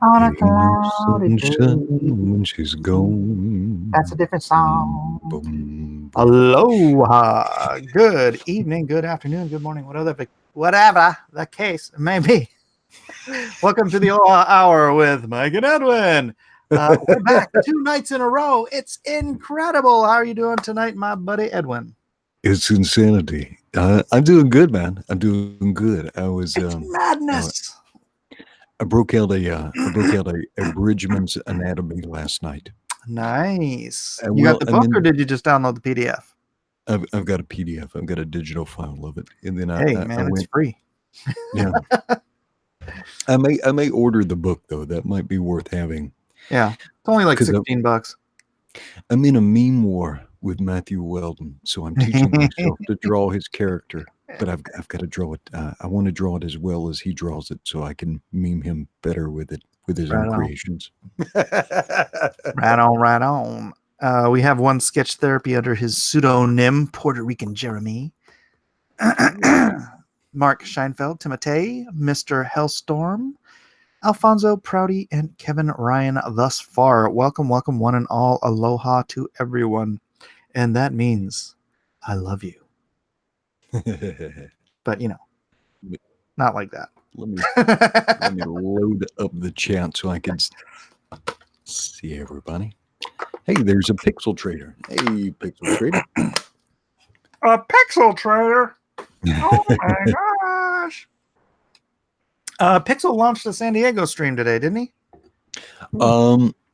On a Ain't no cloudy sunshine day. when she's gone. That's a different song. Boom, boom. Aloha. Good evening, good afternoon, good morning, whatever the case may be. Welcome to the Aloha Hour with Mike and Edwin. We're back 2 nights in a row. It's incredible. How are you doing tonight, my buddy Edwin? It's insanity. I'm doing good, man. I'm doing good. It's madness. I broke out a Bridgman's Anatomy last night. Nice. You Well, got the I book or mean, did you just download the PDF? I've got a PDF. I've got a digital file of it, and then Hey, I man, it's went. free. Yeah, I may order the book though. That might be worth having Yeah. It's only like because $16. I'm in a meme war with Matthew Weldon, so I'm teaching myself to draw his character. But I've got to draw it. I want to draw it as well as he draws it, so I can meme him better with it with his Right own on. creations. Right on, right on. We have one sketch therapy under his pseudonym, Puerto Rican Jeremy. Mark Scheinfeld, Timotei, Mr. Hellstorm, Alfonso Prouty, and Kevin Ryan thus far. Welcome, welcome, one and all. Aloha to everyone. And that means I love you. But, not like that. Let me load up the chat so I can see everybody. Hey, there's a Pixel Trader. Hey, Pixel Trader. A Pixel Trader? Oh my gosh. Pixel launched a San Diego stream today, didn't he?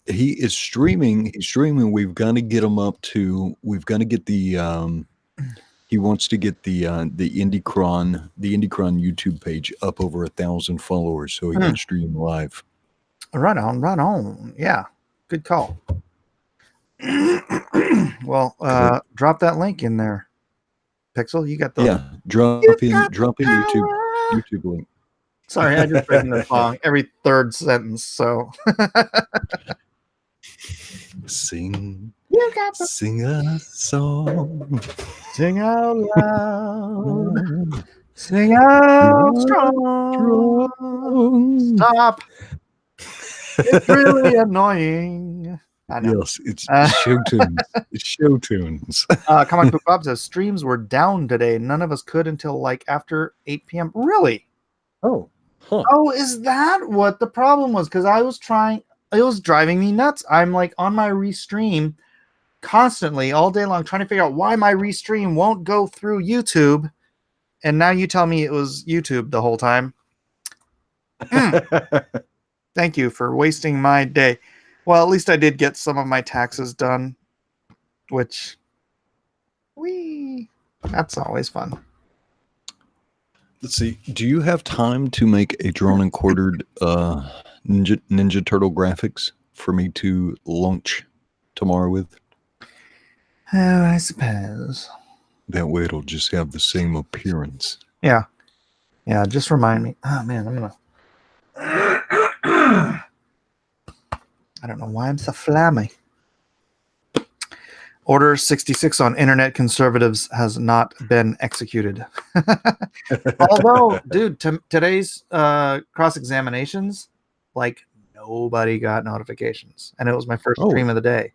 He is streaming. He's streaming. We've got to get him up to. We've got to get the. He wants to get the IndieCron YouTube page up over 1,000 followers, so he can stream live. Right on. Yeah, good call. Well, drop that link in there, Pixel. You got the drop in YouTube link. Sorry, I just breaking the song every third sentence. So sing a song, sing out loud, sing out strong. Stop! It's really annoying. I know. Yes, it's show tunes. It's show tunes. Comic Book Bob says streams were down today. None of us could until like after 8 p.m. Really? Oh. Huh. Oh, is that what the problem was? Because it was driving me nuts. I'm like on my restream constantly all day long trying to figure out why my restream won't go through YouTube. And now you tell me it was YouTube the whole time. Thank you for wasting my day. Well, at least I did get some of my taxes done, which that's always fun. Let's see. Do you have time to make a drawn and quartered Ninja Turtle graphics for me to launch tomorrow with? Oh, I suppose. That way it'll just have the same appearance. Yeah. Yeah, just remind me. Oh, man, I'm going to... I don't know why I'm so flammy. Order 66 on internet conservatives has not been executed. Although, dude, today's cross-examinations, like nobody got notifications. And it was my first stream of the day.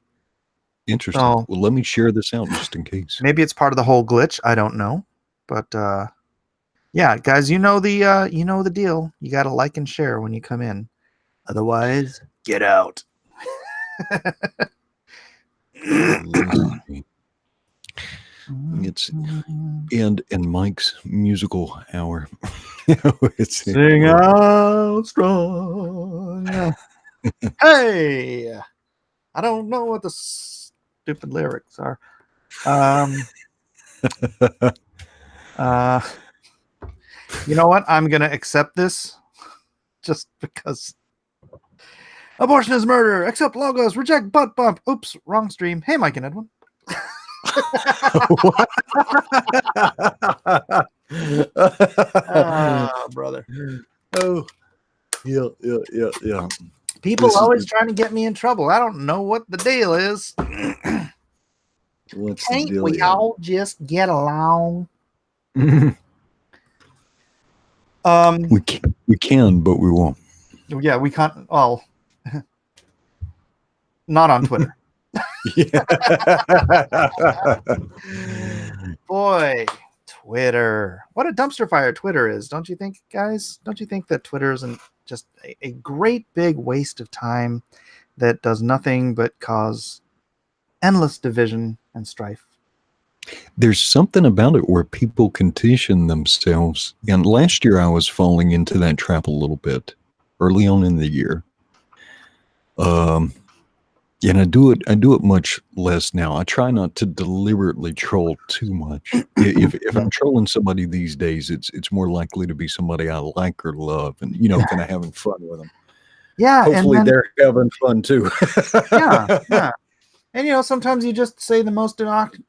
Interesting. So, well, let me share this out just in case. Maybe it's part of the whole glitch. I don't know. But yeah, guys, you know the deal. You got to like and share when you come in. Otherwise, get out. It's and Mike's musical hour. Sing out strong. Hey, I don't know what the stupid lyrics are. You know what? I'm gonna accept this just because. Abortion is murder. Accept logos. Reject butt bump. Oops, wrong stream. Hey, Mike and Edwin. Brother. Oh, yeah. People always trying to get me in trouble. I don't know what the deal is. What's Can't the deal? We all just get along. We can, but we won't. Yeah, we can't. Well, not on Twitter. Yeah. Boy, Twitter. What a dumpster fire Twitter is, don't you think, guys? Don't you think that Twitter isn't just a great big waste of time that does nothing but cause endless division and strife? There's something about it where people condition themselves. And last year I was falling into that trap a little bit early on in the year. And I do it much less now. I try not to deliberately troll too much. If I'm trolling somebody these days, it's more likely to be somebody I like or love, and kind of having fun with them. Yeah, and Hopefully then they're having fun too. yeah. And sometimes you just say the most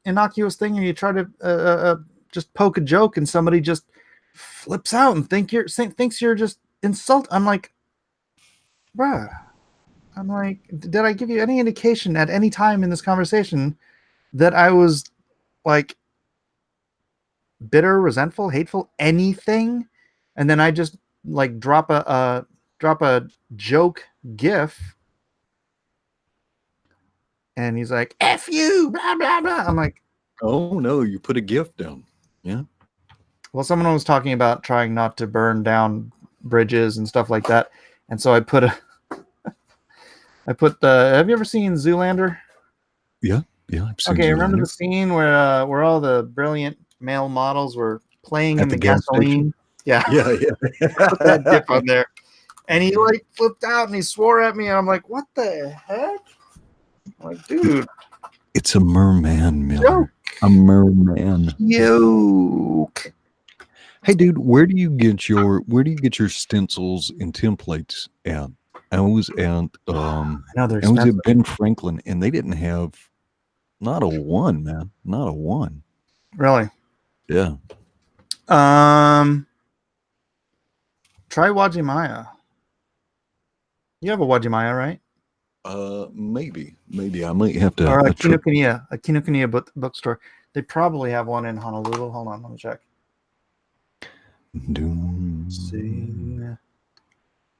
innocuous thing, and you try to just poke a joke, and somebody just flips out and thinks you're just insult. I'm like, bruh. I'm like, did I give you any indication at any time in this conversation that I was like bitter, resentful, hateful, anything? And then I just like drop a joke gif, and he's like, "F you," blah blah blah. I'm like, Oh no, you put a gift down. Yeah. well, someone was talking about trying not to burn down bridges and stuff like that, and so I put the. Have you ever seen Zoolander? Yeah. I've seen Okay, remember Zoolander the scene where all the brilliant male models were playing at in the the gas station. gasoline? Yeah, Yeah, put that yeah. dip on there. And he like flipped out and he swore at me, and I'm like, what the heck? I'm like, dude, It's a merman, Miller. joke. A merman. Joke. Hey, dude, where do you get your stencils and templates at? I was at I know they're I was expensive. at Ben Franklin, and they didn't have not a one, man, not a one. Really. Yeah. Try Wajimaya. You have a Wajimaya, right? Maybe I might have to. Or a Kinokuniya bookstore. They probably have one in Honolulu. Hold on, let me check.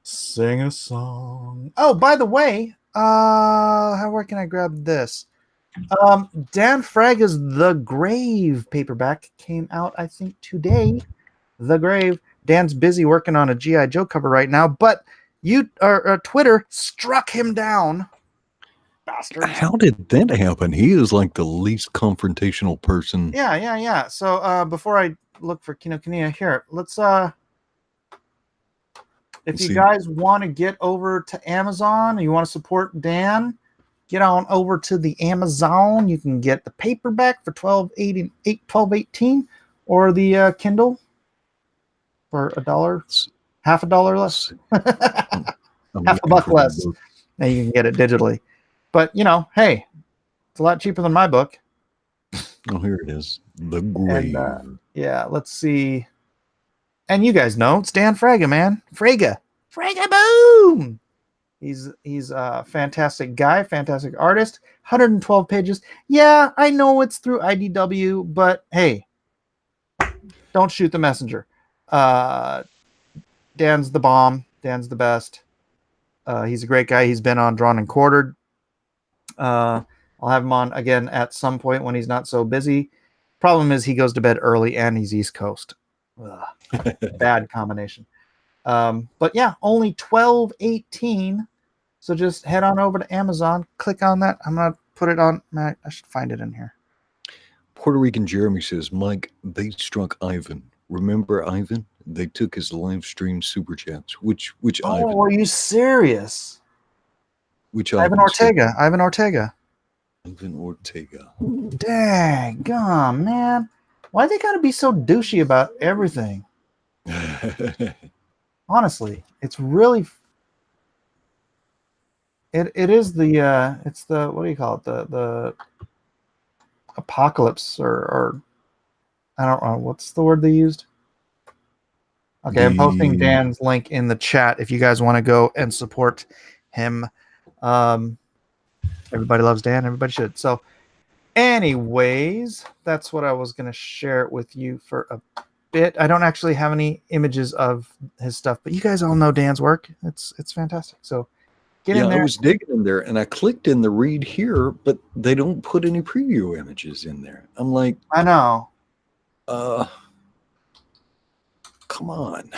Sing a song. Oh, by the way, where can I grab this? Dan Fraga's The Grave paperback came out, I think, today. The Grave. Dan's busy working on a G.I. Joe cover right now, but Twitter struck him down. Bastard. How did that happen? He is like the least confrontational person. Yeah. So before I look for Kinokuniya, here, let's if you guys want to get over to Amazon, you want to support Dan, get on over to the Amazon. You can get the paperback for $12.18, or the Kindle for $1, half $1 less, half $1 less. Now you can get it digitally. But hey, it's a lot cheaper than my book. Oh, here it is. The Grave. And, yeah, let's see. And you guys know it's Dan Fraga, man. Fraga boom. He's a fantastic guy, fantastic artist. 112 pages. Yeah, I know it's through IDW, but hey, don't shoot the messenger. Dan's the bomb. Dan's the best. He's a great guy. He's been on Drawn and Quartered. I'll have him on again at some point when he's not so busy. Problem is he goes to bed early and he's East Coast. Bad combination. But yeah, only $12.18. So just head on over to Amazon, click on that. I'm gonna put it on. I should find it in here. Puerto Rican Jeremy says, Mike, they struck Ivan. Remember Ivan? They took his live stream super chats. Which Ivan? Oh, are you serious? Which Ivan Ortega. Ivan Ortega. Ivan Ortega. Dang, man. Why they gotta be so douchey about everything? Honestly, it's really. It is the it's the, what do you call it, the apocalypse or I don't know what's the word they used. Okay, I'm posting Dan's link in the chat if you guys want to go and support him. Everybody loves Dan. Everybody should. So anyways, that's what I was going to share with you for a bit. I don't actually have any images of his stuff, but you guys all know Dan's work. It's fantastic. So get in I there. was digging in there and I clicked in the read here, but they don't put any preview images in there. I'm like, I know. Come on.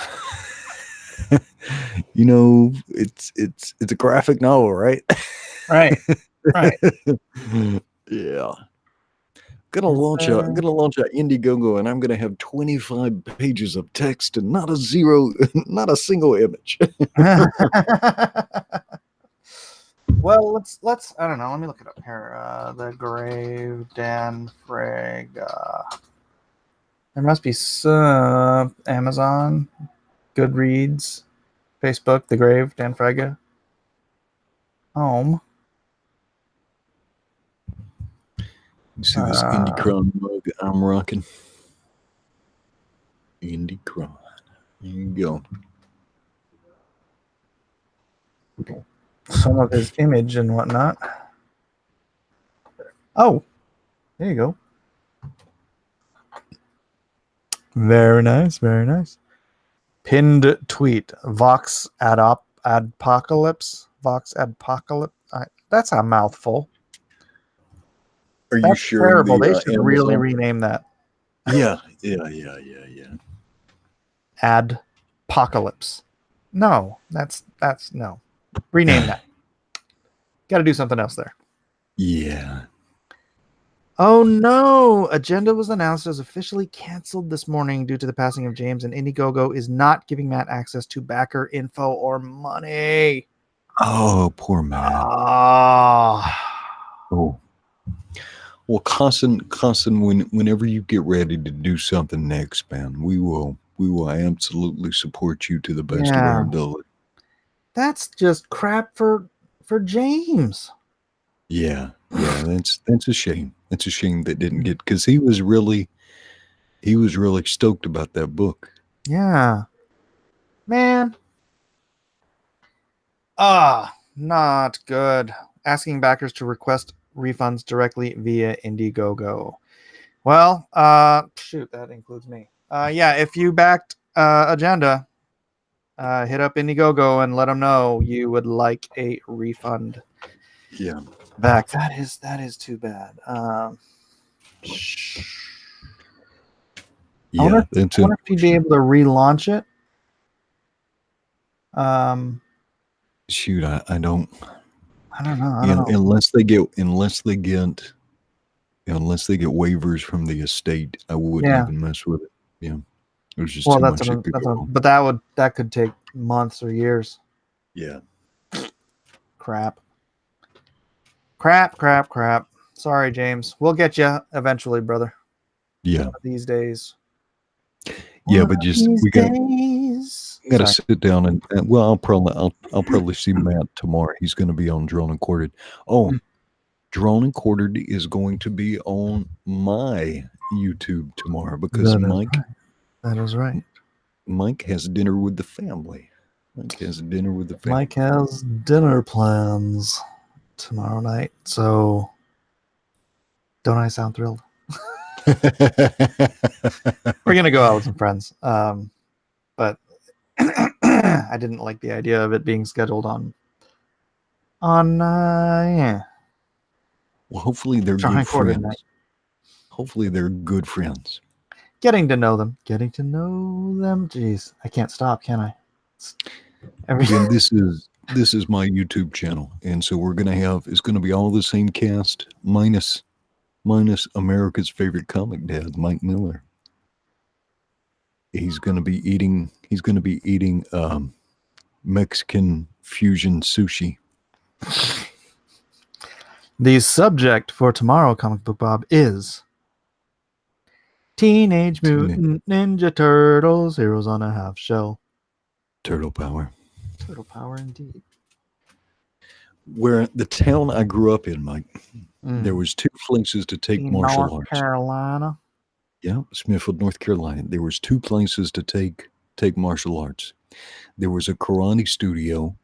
You know, it's a graphic novel, right? Right. Right. Yeah. Gonna launch a Indiegogo, and I'm gonna have 25 pages of text and not a single image. Well, let's I don't know. Let me look it up here. The Grave, Dan Frega. There must be some Amazon, Goodreads, Facebook, The Grave, Dan Frega. Home. You see this Indie mug I'm rocking? Indie. There you go. Some of his image and whatnot. Oh, there you go. Very nice, very nice. Pinned tweet. Vox Adpocalypse. Vox Adpocalypse. That's a mouthful. Are you That's sure? Terrible. They should really rename that. Yeah. Adpocalypse. No, that's no. Rename that. Got to do something else there. Yeah. Oh no! Agenda was announced as officially canceled this morning due to the passing of James, and Indiegogo is not giving Matt access to backer info or money. Oh, poor Matt. Oh. Well, Carson, whenever you get ready to do something next, man, we will absolutely support you to the best of our ability. That's just crap for James. Yeah, that's a shame. It's a shame that didn't get, because he was really stoked about that book. Yeah, man. Not good. Asking backers to request refunds directly via Indiegogo. Well, shoot, that includes me. Yeah, if you backed Agenda, hit up Indiegogo and let them know you would like a refund. Yeah, back. That is too bad. Yeah, I wonder if you'd be able to relaunch it. Shoot, I don't know. Unless they get waivers from the estate, I wouldn't even mess with it. Yeah, there's just too much that could go. But that could take months or years. Yeah. Crap. Sorry, James. We'll get you eventually, brother. Yeah. One of these days. Yeah, but just we got to sit down and well, I'll probably see Matt tomorrow. He's going to be on Drone and Quartered. Oh, Drone and Quartered is going to be on my YouTube tomorrow because That is right. Mike has dinner with the family. Mike has dinner plans tomorrow night. So, don't I sound thrilled? We're gonna go out with some friends, but I didn't like the idea of it being scheduled on. Yeah. Well, hopefully they're good friends. Hopefully they're good friends. Getting to know them. Jeez, I can't stop, can I? Again, this is my YouTube channel, and so it's gonna be all the same cast minus America's favorite comic dad, Mike Miller. He's going to be eating Mexican fusion sushi. The subject for tomorrow, Comic Book Bob, is Teenage Mutant Ninja Turtles, Heroes on a Half Shell. Turtle power. Turtle power indeed. Where the town I grew up in, Mike, there was two places to take martial arts. North Carolina. Yeah, Smithfield, North Carolina. There was two places to take martial arts. There was a karate studio,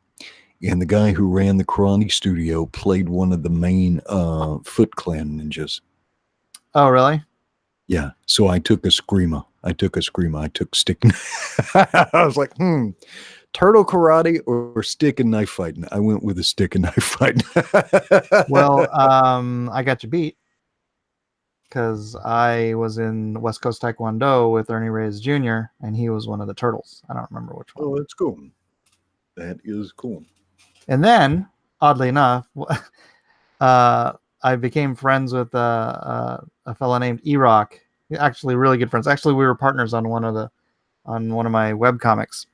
and the guy who ran the karate studio played one of the main Foot Clan ninjas. Oh, really? Yeah. So I took a Eskrima. I took a screamer. I took stick. I was like, turtle karate or stick and knife fighting. I went with a stick and knife fighting. Well, I got you beat because I was in West Coast Taekwondo with Ernie Reyes Jr. and he was one of the turtles. I don't remember which one. Oh, that's cool. That is cool. And then, oddly enough, I became friends with a fella named E-Rock. Actually, really good friends. Actually, we were partners on one of my web comics,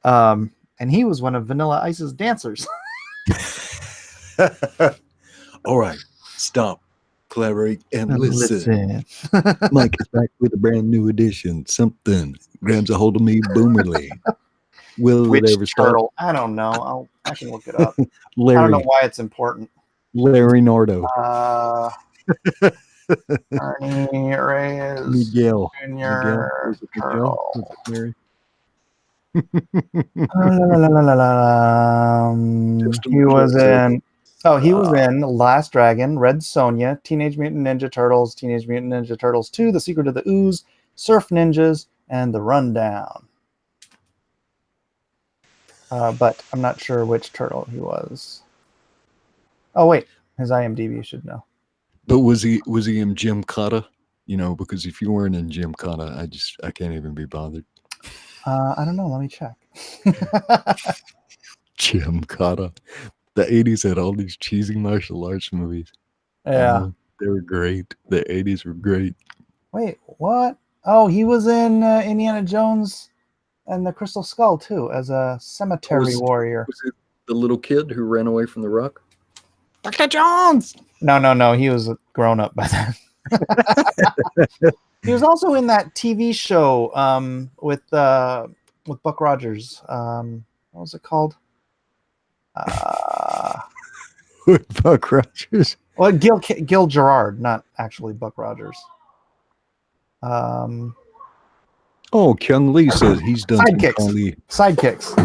and he was one of Vanilla Ice's dancers. All right, stop, collaborate, and listen. Listen. Mike is back with a brand new edition. Something grabs a hold of me, boomerly. Will Which it ever turtle? stop? I don't know. I can look it up. Larry. I don't know why it's important. Larry Nardo. Ernie Reyes Miguel. Jr. Miguel. Was it Miguel? Turtle. Was it Larry? He was in. Oh, he was in Last Dragon, Red Sonja, Teenage Mutant Ninja Turtles, Teenage Mutant Ninja Turtles 2, The Secret of the Ooze, Surf Ninjas, and The Rundown. But I'm not sure which turtle he was. Oh wait, his IMDb should know. But was he in Jim Cotta? You know, because if you weren't in Jim Cotta, I can't even be bothered. I don't know. Let me check. Jim Cotta. The 80s had all these cheesy martial arts movies. Yeah. They were great. The 80s were great. Wait, what? Oh, he was in Indiana Jones and the Crystal Skull too, as a cemetery warrior. Was it the little kid who ran away from the rock? Dr. Jones! No. He was grown up by then. He was also in that TV show with Buck Rogers. What was it called? With Buck Rogers? Well, Gil Gerard, not actually Buck Rogers. Oh, Kyung Lee says he's done Sidekicks.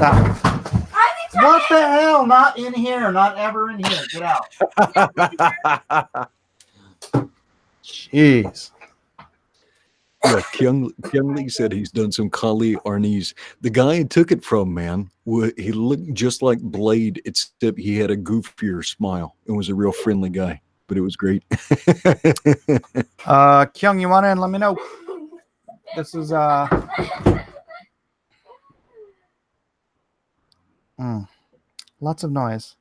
What the hell? Not in here. Not ever in here. Get out. Jeez. Yeah, Kyung Lee said he's done some Kali Arnis. The guy he took it from, man, he looked just like Blade, except he had a goofier smile and was a real friendly guy. But it was great. Kyung, you want in? Let me know. This is lots of noise.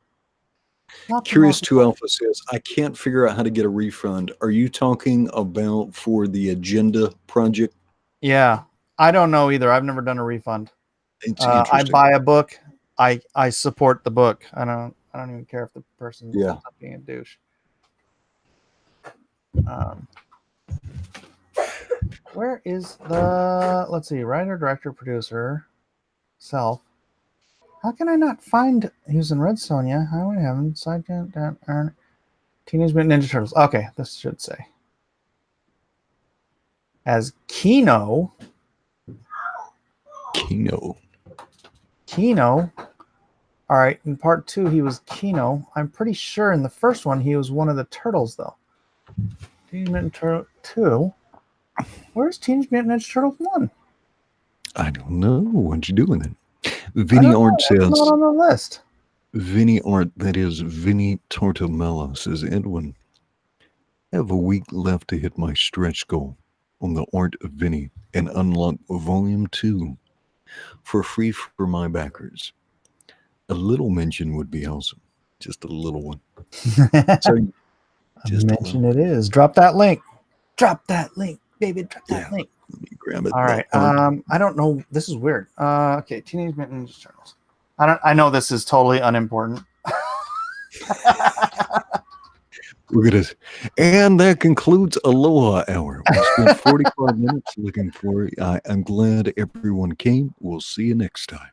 Curious 2 Alpha says, I can't figure out how to get a refund. Are you talking about for the Agenda project? Yeah, I don't know either. I've never done a refund. It's I buy a book. I support the book. I don't even care if the person's being a douche. Where is the, let's see, writer, director, producer, self. How can I not find, he was in Red Sonja. How would I have him? Teenage Mutant Ninja Turtles. Okay, this should say. As Kino. All right, in part 2, he was Kino. I'm pretty sure in the first one, he was one of the turtles, though. Teenage Mutant Turtle 2. Where's Teenage Mutant Ninja Turtles 1? I don't know. What'd you do with it? Vinny Art says. It's not on the list. Vinny Art, that is Vinny Tortomella, says Edwin. I have a week left to hit my stretch goal on the Art of Vinny and unlock Volume 2 for free for my backers. A little mention would be awesome. Just a little one. So, just mention it is. Drop that link. Drop that link, baby. Drop that link. Let me grab it. All right. I don't know. This is weird. Okay, Teenage Mutant Ninja Turtles. I know this is totally unimportant. And that concludes Aloha Hour. We spent 45 minutes looking for it. I'm glad everyone came. We'll see you next time.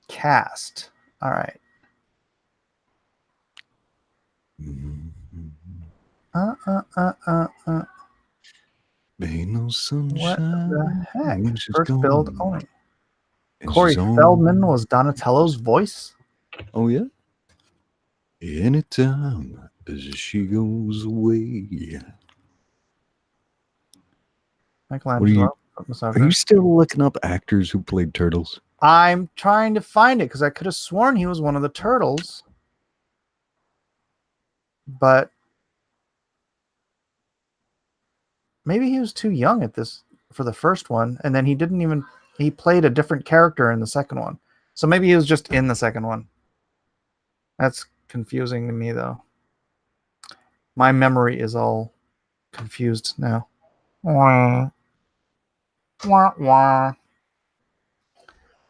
Cast. All right. Ain't no sunshine. What the heck? First gone. build only. Corey Feldman was Donatello's voice. Oh yeah. Anytime as she goes away. Michelangelo. Are you still looking up actors who played turtles? I'm trying to find it because I could have sworn he was one of the turtles. But maybe he was too young for the first one, and then he played a different character in the second one. So maybe he was just in the second one. That's confusing to me, though. My memory is all confused now. Wah, wah, wah.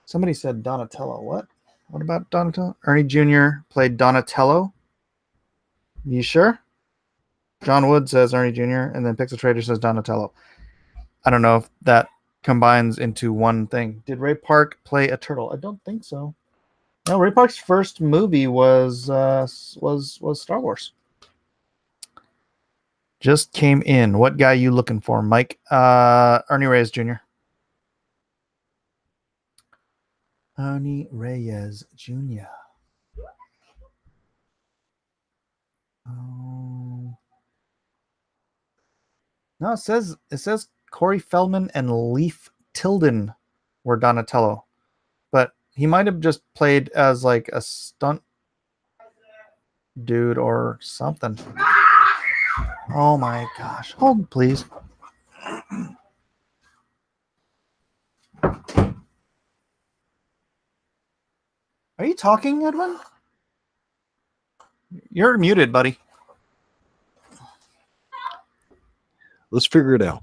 Somebody said Donatello. What? What about Donatello? Ernie Jr. played Donatello. You sure? John Wood says Ernie Jr. and then Pixel Trader says Donatello. I don't know if that combines into one thing. Did Ray Park play a turtle? I don't think so. No, Ray Park's first movie was Star Wars. Just came in. What guy you looking for, Mike? Ernie Reyes Jr. Ernie Reyes Jr. Oh. No, it says Corey Feldman and Leif Tilden were Donatello, but he might have just played as like a stunt dude or something. Oh my gosh! Hold, please. Are you talking, Edwin? You're muted, buddy. Let's figure it out.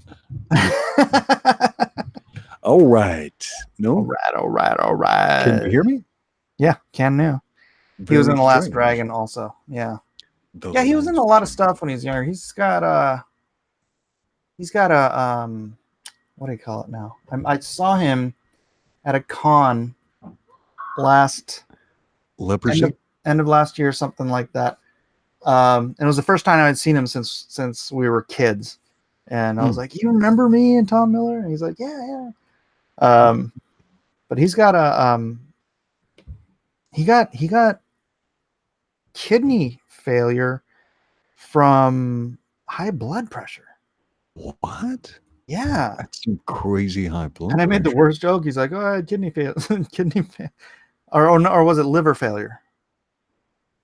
All right. No. All right. Can you hear me? Yeah, can now. He was in The Last Dragon also. Yeah. Yeah, he was in a lot of stuff when he was younger. He's got a what do you call it now? I saw him at a con leprosy end of last year, something like that. And it was the first time I had seen him since we were kids. And I was like, "You remember me and Tom Miller?" And he's like, "Yeah." But he's got he got kidney failure from high blood pressure. What? Yeah, that's some crazy high blood. And I made the worst joke. He's like, "Oh, I had kidney failure, or was it liver failure,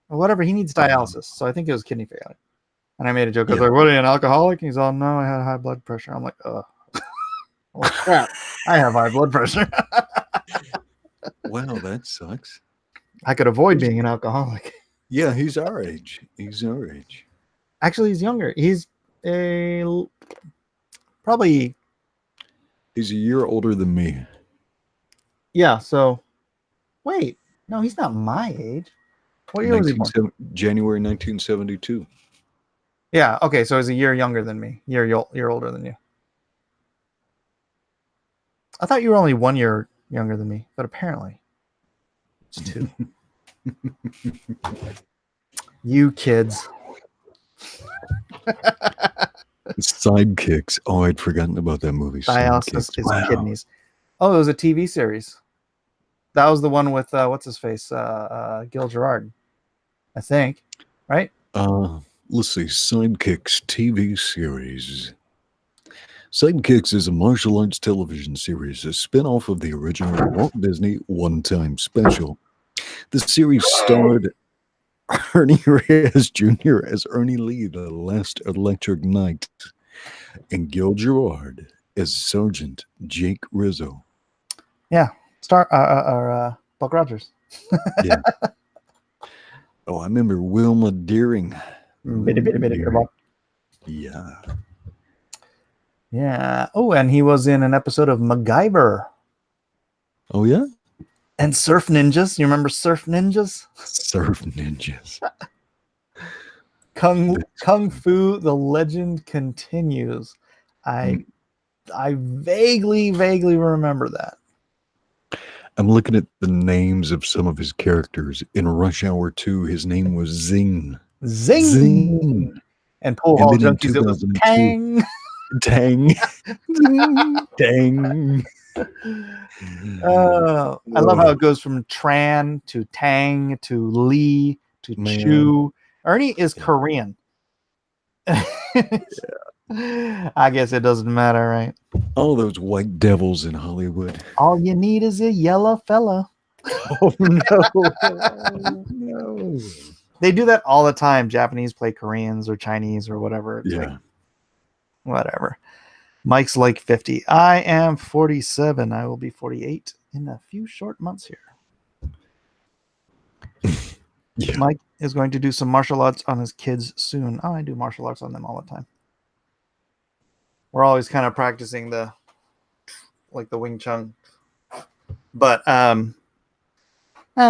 or whatever? He needs dialysis, so I think it was kidney failure." And I made a joke. I was like, "What are you, an alcoholic?" And he's all, "No, I had high blood pressure." I'm like, "Oh, well, crap! I have high blood pressure." Wow, that sucks. I could avoid being an alcoholic. Yeah, he's our age. Actually, he's younger. He's probably. He's a year older than me. Yeah. So, wait. No, he's not my age. What year was he born? January 1972. Yeah. Okay. So he's a year younger than me. Year older than you. I thought you were only 1 year younger than me, but apparently it's 2. You kids. Sidekicks. Oh, I'd forgotten about that movie. Dialysis is kidneys. Oh, it was a TV series. That was the one with what's his face, Gil Gerard, I think, right? Let's see. Sidekicks TV series. Sidekicks is a martial arts television series, a spin-off of the original Walt Disney one-time special. The series starred Ernie Reyes Jr. as Ernie Lee, the last electric knight, and Gil Gerard as Sergeant Jake Rizzo. Yeah, Buck Rogers. Yeah. Oh, I remember Wilma Deering. Yeah. Yeah. Oh, and he was in an episode of MacGyver. Oh, yeah? And Surf Ninjas. You remember Surf Ninjas? Surf Ninjas. Kung Fu, The Legend Continues. I vaguely remember that. I'm looking at the names of some of his characters. In Rush Hour 2, his name was Zing. Zing. And Pool Hall Junkies, it was Tang. Tang. Tang. I love how it goes from Tran to Tang to Lee to Chu. Ernie is Korean. I guess it doesn't matter, right? All those white devils in Hollywood. All you need is a yellow fella. Oh no! Oh, no! They do that all the time. Japanese play Koreans or Chinese or whatever. It's like, Yeah. whatever. Mike's like 50. I am 47. I will be 48 in a few short months here. Yeah. Mike is going to do some martial arts on his kids soon. Oh, I do martial arts on them all the time. We're always kind of practicing the Wing Chun, but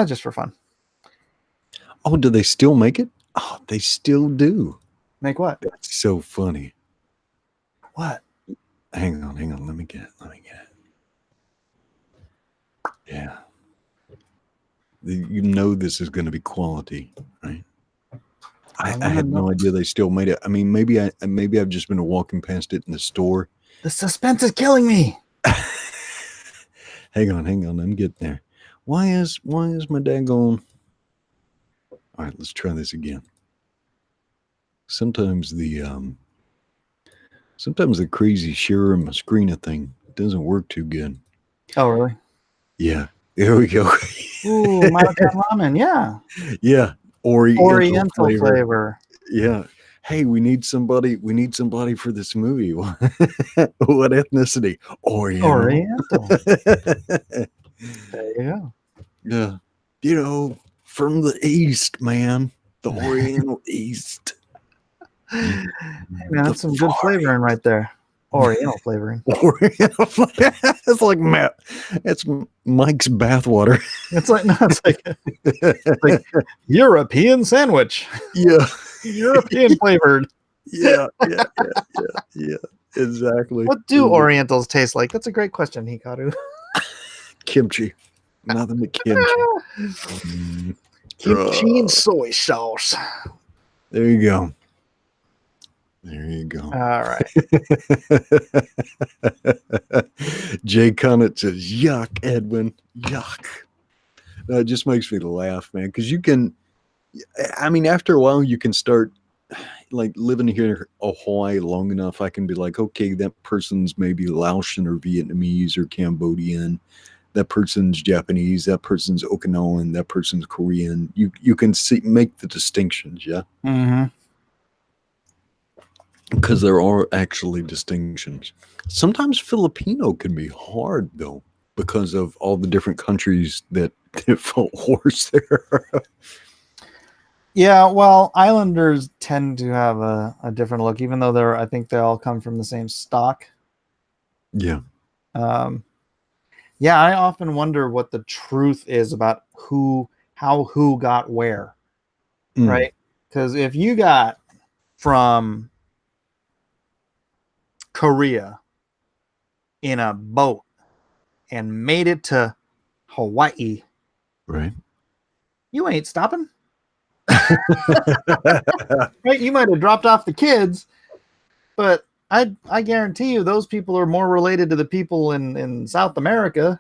just for fun. Oh, do they still make it? Oh, they still do. Make what? That's so funny. What? Hang on. Let me get it. Yeah. You know this is going to be quality, right? I had no idea they still made it. I mean, maybe I've just been walking past it in the store. The suspense is killing me. Hang on. I'm getting there. Why is my daggone? All right, let's try this again. Sometimes the crazy share my screen thing doesn't work too good. Oh, really? Yeah. There we go. Ooh, Maruchan ramen. Yeah. Yeah. Oriental flavor. Yeah. Hey, we need somebody for this movie. What ethnicity? Oriental. There you go. Yeah. You know, from the East, man. The Oriental East. Hey, man, that's some good flavoring right there. Oriental flavoring. It's like it's Mike's bathwater. It's like European sandwich. Yeah. European flavored. Yeah. Exactly. What do Orientals taste like? That's a great question, Hikaru. Kimchi. Nothing but kimchi. Kimchi and soy sauce. There you go. All right. Jay Cunnett says, yuck, Edwin. Yuck. It just makes me laugh, man. Because after a while, you can start like living here in Hawaii long enough. I can be like, okay, that person's maybe Laotian or Vietnamese or Cambodian. That person's Japanese. That person's Okinawan. That person's Korean. You can make the distinctions, yeah? Mm-hmm. Because there are actually distinctions. Sometimes Filipino can be hard, though, because of all the different countries that fought wars there. Yeah, well, Islanders tend to have a different look, even though I think they all come from the same stock. Yeah. Yeah, I often wonder what the truth is about who got where, right? Because if you got from Korea in a boat and made it to Hawaii, right? You ain't stopping. Right? You might have dropped off the kids, but I guarantee you those people are more related to the people in South America,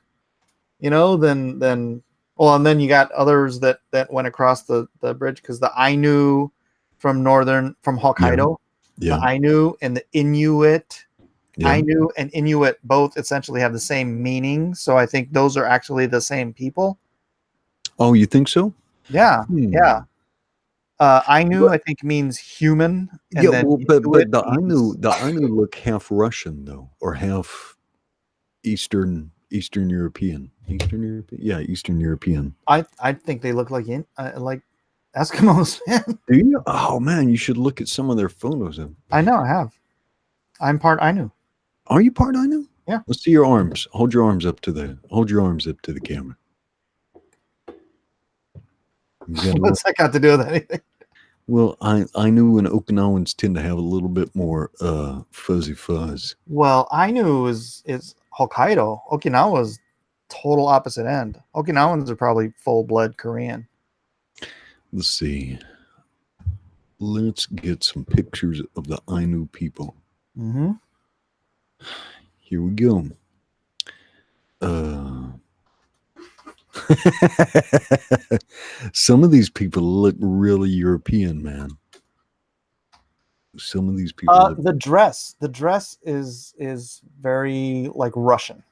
than well, and then you got others that went across the bridge, because the Ainu from Hokkaido, yeah. the Ainu and the Inuit. Yeah. Ainu and Inuit both essentially have the same meaning, so I think those are actually the same people. Oh, you think so? Yeah, yeah. Ainu, I think, means human. And yeah, then well, but the Ainu look half Russian though, or half Eastern European. Yeah, Eastern European. I think they look like Eskimos. Do you? Oh man, you should look at some of their photos. I know, I have. I'm part Ainu. Are you part Ainu? Yeah. Let's see your arms. Hold your arms up to the camera. What's that got to do with anything? Well, Ainu and Okinawans tend to have a little bit more fuzzy fuzz. Well, Ainu is Hokkaido. Okinawa's total opposite end. Okinawans are probably full-blood Korean. Let's see. Let's get some pictures of the Ainu people. Mm-hmm. Here we go. Some of these people look really European, man. people look. The dress is very like Russian,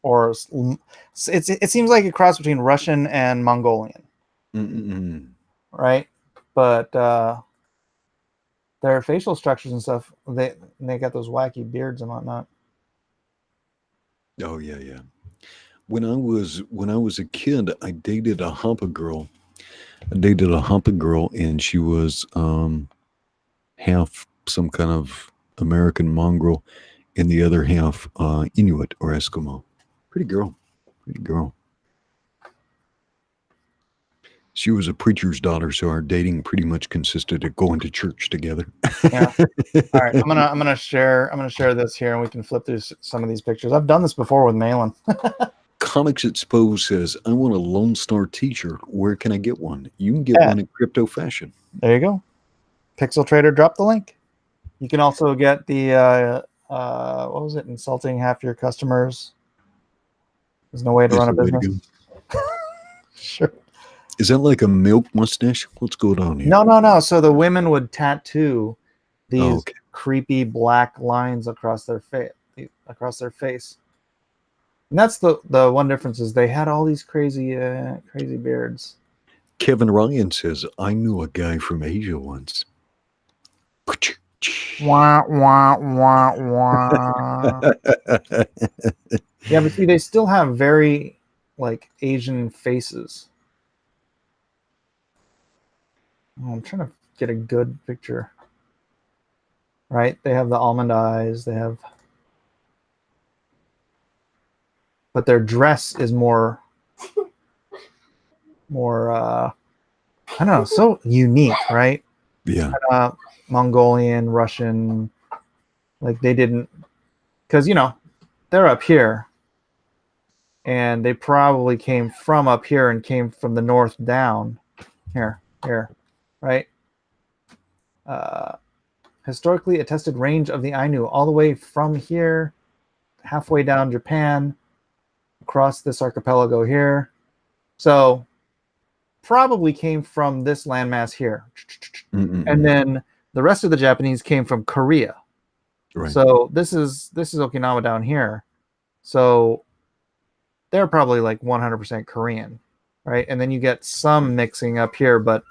or it seems like a cross between Russian and Mongolian, right? But their facial structures and stuff, they got those wacky beards and whatnot. Oh yeah. When I was a kid, I dated a Hampa girl. And she was half some kind of American mongrel, and the other half Inuit or Eskimo. Pretty girl. She was a preacher's daughter, so our dating pretty much consisted of going to church together. Yeah. All right, I'm gonna share this here, and we can flip through some of these pictures. I've done this before with Malin. Comics Exposed says, "I want a Lone Star T-shirt. Where can I get one? You can get one at Crypto Fashion." There you go. Pixel Trader dropped the link. You can also get the what was it? Insulting half your customers. There's no way to run a business. Sure. Is that like a milk mustache? What's going on here? No. So the women would tattoo these creepy black lines across their face. And that's the one difference is they had all these crazy beards. Kevin Ryan says, "I knew a guy from Asia once." Wah, wah, wah, wah. Yeah, but see, they still have very like Asian faces. Oh, I'm trying to get a good picture. Right? They have the almond eyes. They have, but their dress is more I don't know, so unique, right? Yeah. Mongolian, Russian, like they didn't, because they're up here, and they probably came from up here and came from the north down here, right? Historically attested range of the Ainu all the way from here, halfway down Japan, across this archipelago here. So probably came from this landmass here. And then the rest of the Japanese came from Korea. Right. So this is Okinawa down here. So they're probably like 100% Korean, right? And then you get some mixing up here, but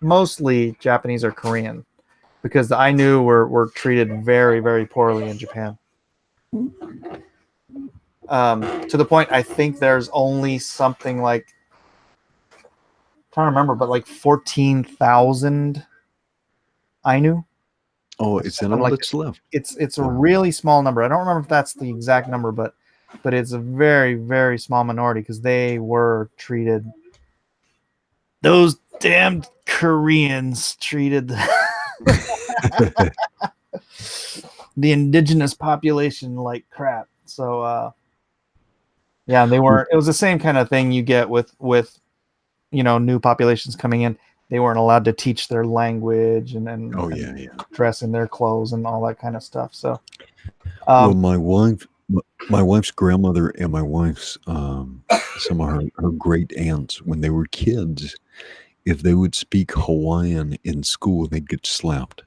mostly Japanese or Korean, because the Ainu were treated very, very poorly in Japan. To the point, I think there's only something like, I'm trying to remember, but like 14,000 Ainu. Oh, it's an all that's left. It's a really small number. I don't remember if that's the exact number, but it's a very, very small minority because they were treated. Those damn Koreans treated the indigenous population like crap. So yeah, they weren't. It was the same kind of thing you get with new populations coming in. They weren't allowed to teach their language and dress in their clothes and all that kind of stuff. So, well, my wife's grandmother and my wife's some of her great aunts, when they were kids, if they would speak Hawaiian in school, they'd get slapped.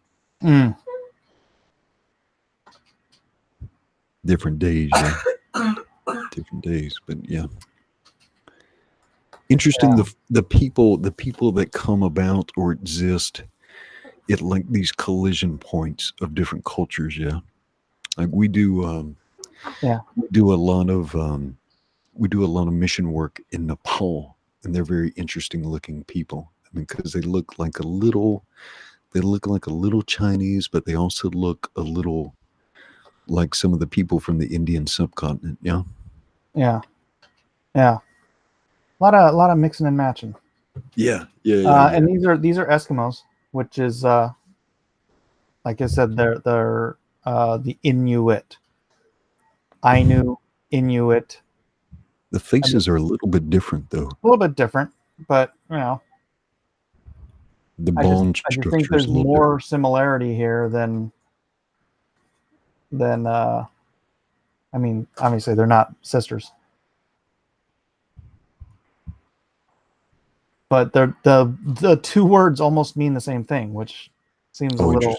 Different days, different days, but yeah. Interesting. Yeah. The people that come about or exist at like these collision points of different cultures. Yeah, like we do. We do a lot of mission work in Nepal, and they're very interesting looking people. I mean, because they look like a little Chinese, but they also look a little like some of the people from the Indian subcontinent. Yeah. A lot of mixing and matching. Yeah. And these are Eskimos, which is like I said, they're the Inuit. Ainu, Inuit. The faces are a little bit different, though. A little bit different, but the bone structure. I just think there's more similarity here than. I mean, obviously they're not sisters. But the two words almost mean the same thing, which seems a little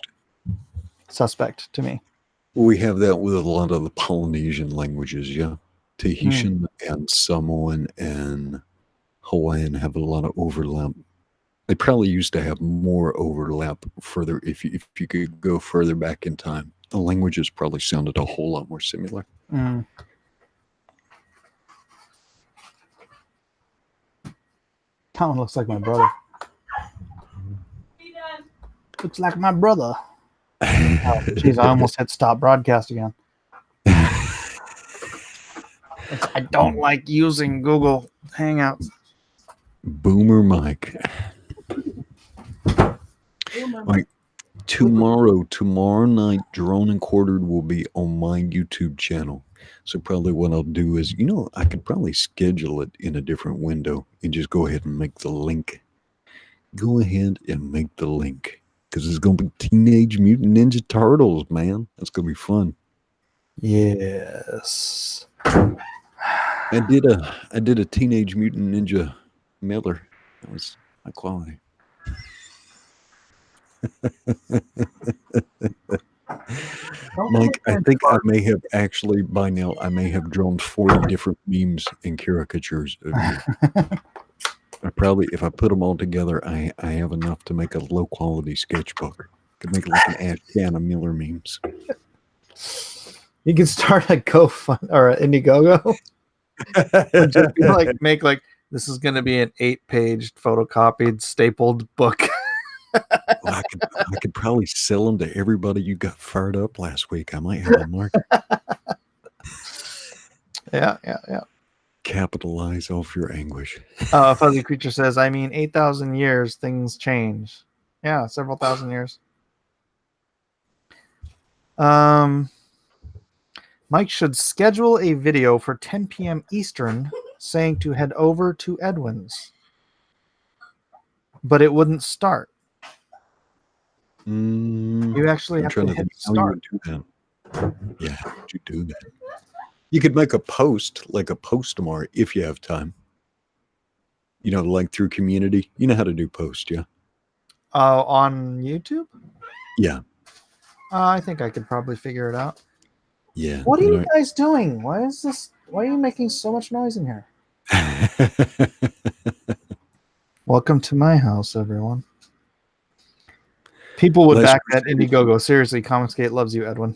suspect to me. We have that with a lot of the Polynesian languages, yeah. Tahitian and Samoan and Hawaiian have a lot of overlap. They probably used to have more overlap further if you could go further back in time. The languages probably sounded a whole lot more similar. Kind of looks like my brother. Looks like my brother. Oh, geez, I almost hit stop broadcast again. I don't like using Google Hangouts. Boomer Mike. Like tomorrow night, Drawn and Quartered will be on my YouTube channel. So probably what I'll do is, I could probably schedule it in a different window and just go ahead and make the link. Go ahead and make the link. Because it's going to be Teenage Mutant Ninja Turtles, man. That's going to be fun. Yes. I did a Teenage Mutant Ninja mailer. That was high quality. Mike, I think I may have actually by now drawn 40 different memes and caricatures of you. I probably, if I put them all together, I have enough to make a low quality sketchbook. Could make it like an Ashana Miller memes. You can start a GoFund or an Indiegogo. Just be make this is going to be an 8-page photocopied stapled book. Well, I could probably sell them to everybody you got fired up last week. I might have a market. Yeah. Capitalize off your anguish. Fuzzy Creature says, 8,000 years, things change. Yeah, several thousand years. Mike should schedule a video for 10 p.m. Eastern saying to head over to Edwin's. But it wouldn't start. You actually have to hit start. You would do that. Yeah, how would you do that? You could make a post, like a post tomorrow, if you have time. Like through community. You know how to do post, yeah? On YouTube? Yeah. I think I could probably figure it out. Yeah. What are you guys doing? Why are you making so much noise in here? Welcome to my house, everyone. People would back that Indiegogo. Seriously, Comicsgate loves you, Edwin.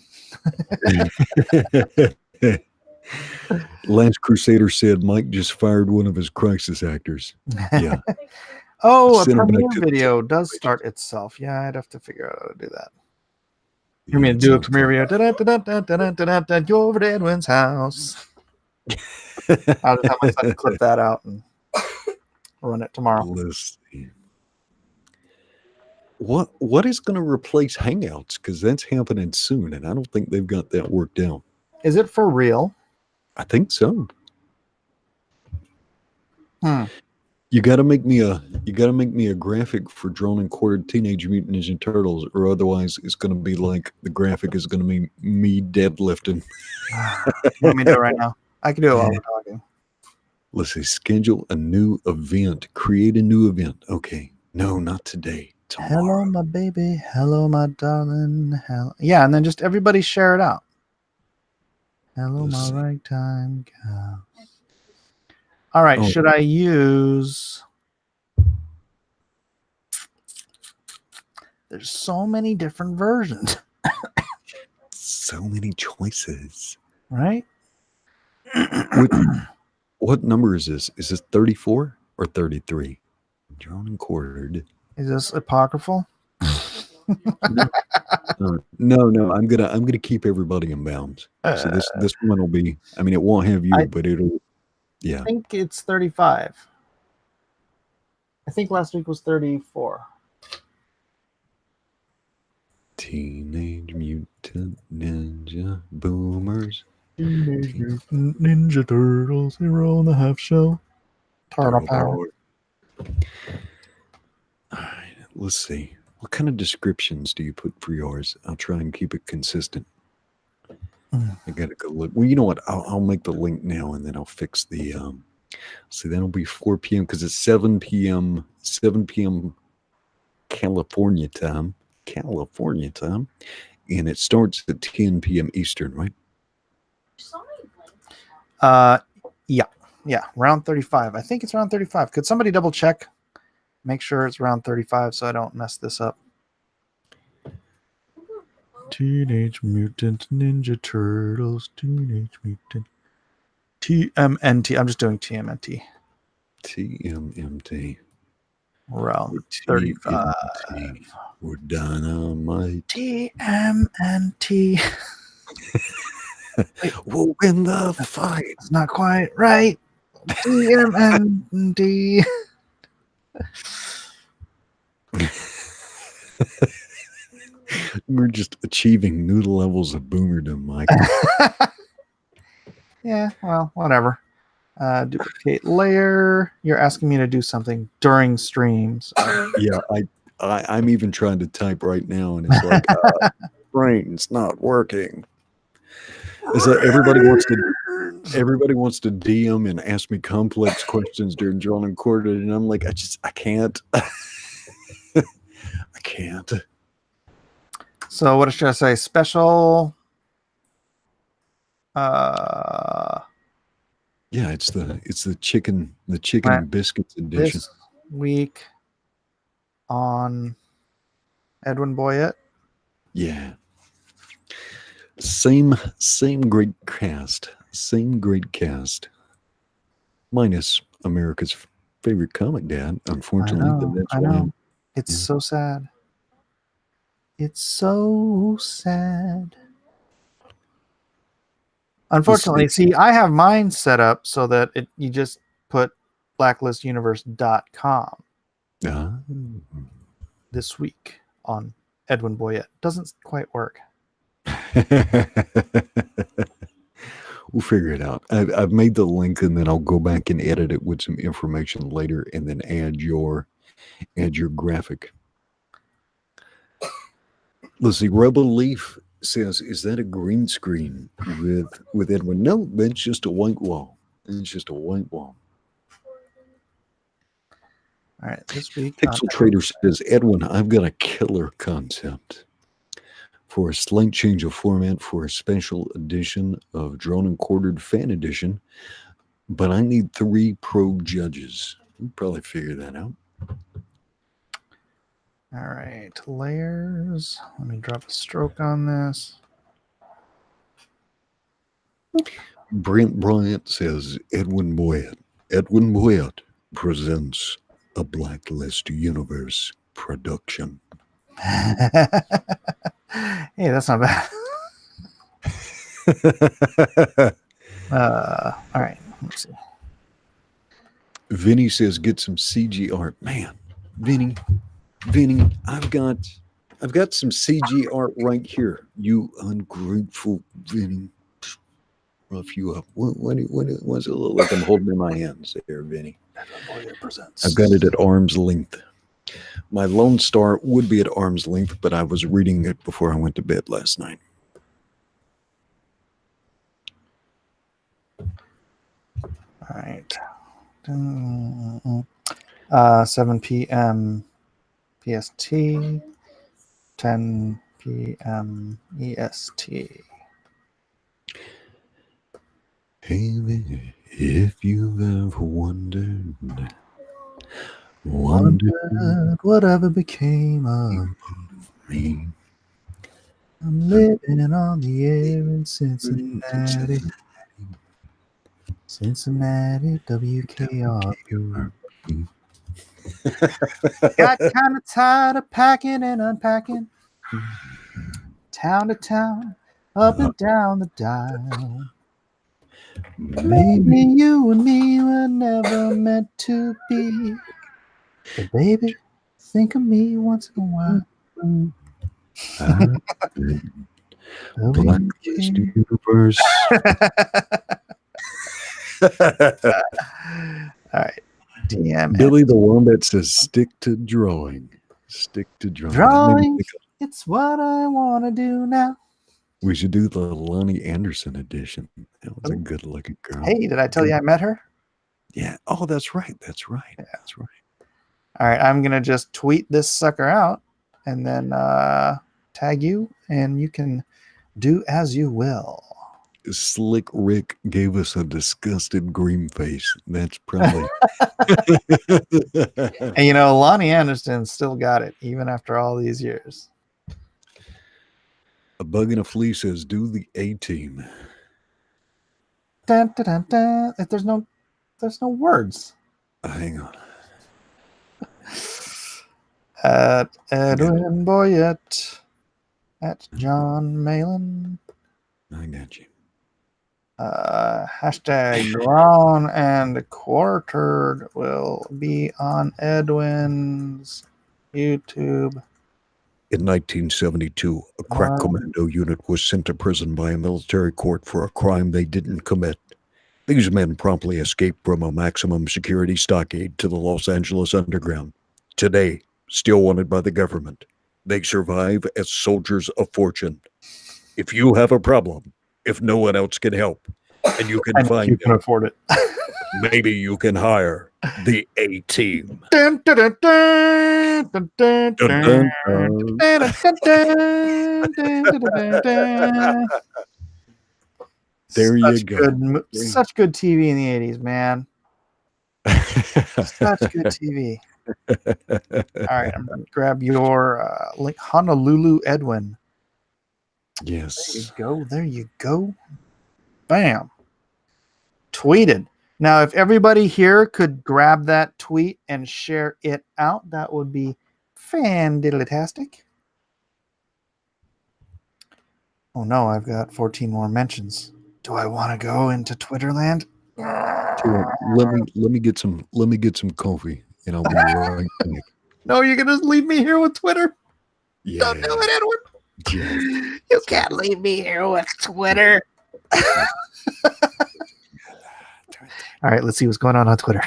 Lance Crusader said Mike just fired one of his crisis actors. Yeah. A premiere video does start itself. Yeah, I'd have to figure out how to do that. You mean do a premiere video? Go over to Edwin's house. I'll just have my son clip that out and run it tomorrow. Let's see. What is going to replace Hangouts? Because that's happening soon, and I don't think they've got that worked out. Is it for real? I think so. You got to make me a graphic for Drawn and Quartered Teenage Mutant Ninja Turtles, or otherwise it's going to be like the graphic is going to be me deadlifting. Let me do it right now. I can do it while we're talking. Let's see. Schedule a new event. Create a new event. Okay. No, not today. Tomorrow. Hello, my baby. Hello, my darling. Hello. Yeah, and then just everybody share it out. Hello, my ragtime cow. All right, should I use... There's so many different versions. So many choices. Right? What number is this? Is this 34 or 33? Drawn and Quartered. Is this apocryphal? No. I'm gonna keep everybody in bounds. So this one will be. I mean, it won't have you, but it'll. Yeah. I think it's 35. I think last week was 34. Teenage Mutant Ninja Boomers. Teenage Mutant Ninja Turtles, Hero in the Half Shell. Turtle Power. All right, let's see. What kind of descriptions do you put for yours? I'll try and keep it consistent. I gotta go look. Well, you know what? I'll make the link now, and then I'll fix the. See, that'll be 4 p.m. because it's 7 p.m. 7 p.m. California time, and it starts at 10 p.m. Eastern, right? Yeah, round 35. I think it's round 35. Could somebody double check? Make sure it's round 35 so I don't mess this up. Teenage Mutant Ninja Turtles, Teenage Mutant TMNT. I'm just doing TMNT. TMMT. Round 35. We're dynamite. TMNT. We'll win the fight. It's not quite right. TMNT. We're just achieving new levels of boomerdom, Mike. Yeah, well, whatever. Duplicate layer. You're asking me to do something during streams. Yeah, I'm even trying to type right now, and it's like, brain's not working. It's like everybody wants to DM and ask me complex questions during Drawn and Quartered, and I'm like, I can't. I can't. So what should I say? Special. Yeah, it's the chicken Right. biscuits edition. This week on Edwin Boyette. Yeah. Same great cast. Same great cast. Minus America's favorite comic dad, unfortunately. I know. It's so sad. It's so sad. Unfortunately, see, I have mine set up so that you just put blacklistuniverse.com this week on Edwin Boyette. Doesn't quite work. We'll figure it out. I've made the link, and then I'll go back and edit it with some information later, and then add your graphic. Let's see. Rebel Leaf says, "Is that a green screen with Edwin?" No, that's just a white wall. It's just a white wall. All right, this week. Pixel Trader says, "Edwin, I've got a killer concept for a slight change of format for a special edition of Drawn and Quartered Fan Edition, but I need 3 pro judges." We'll probably figure that out. All right, layers. Let me drop a stroke on this. Brent Bryant says, Edwin Boyette presents a Blacklist Universe production. Hey, that's not bad. All right, let's see. Vinny says, get some CG art. Man, Vinny, I've got some CG art right here. You ungrateful Vinny. Rough you up. What's it look like I'm holding in my hands there, Vinny? I've got it at arm's length. My Lone Star would be at arm's length, but I was reading it before I went to bed last night. All right. 7 p.m. PST, 10 p.m. EST. Hey, if you've ever wondered whatever became of me. I'm living on the air in Cincinnati. Cincinnati, WKRP. Got kind of tired of packing and unpacking, town to town, up and down the dial. Maybe you and me were never meant to be, but baby, think of me once in a while. Blacklist Universe. All right. DM Billy the Wombat says, stick to drawing. Stick to drawing. Drawing, it's what I want to do now. We should do the Lonnie Anderson edition. That was a good looking girl. Hey, did I tell you I met her? Yeah. Oh, that's right. That's right. Yeah. That's right. All right. I'm going to just tweet this sucker out and then tag you, and you can do as you will. Slick Rick gave us a disgusted green face. That's probably. And Lonnie Anderson still got it, even after all these years. A Bug in a Flea says, do the A-Team. Dun, dun, dun, dun. If there's no words. Hang on. At Edwin Boyette. At John Malin. I got you. Hashtag Drawn and Quartered will be on Edwin's YouTube. In 1972, a crack commando unit was sent to prison by a military court for a crime they didn't commit. These men promptly escaped from a maximum security stockade to the Los Angeles underground. Today, still wanted by the government, they survive as soldiers of fortune. If you have a problem, if no one else can help, and you can afford it, maybe you can hire the A-Team. There you go. Such good TV in the 80s, man. Such good TV. All right, I'm going to grab your link. Honolulu Edwin. Yes. There you go. Bam. Tweeted. Now, if everybody here could grab that tweet and share it out, that would be fan-diddly-tastic. Oh no, I've got 14 more mentions. Do I want to go into Twitter land? Let me get some coffee, and I'll be right back. No, you're gonna leave me here with Twitter. Yeah. Don't do it, Edwin. Yeah. You can't leave me here with Twitter. All right, let's see what's going on Twitter.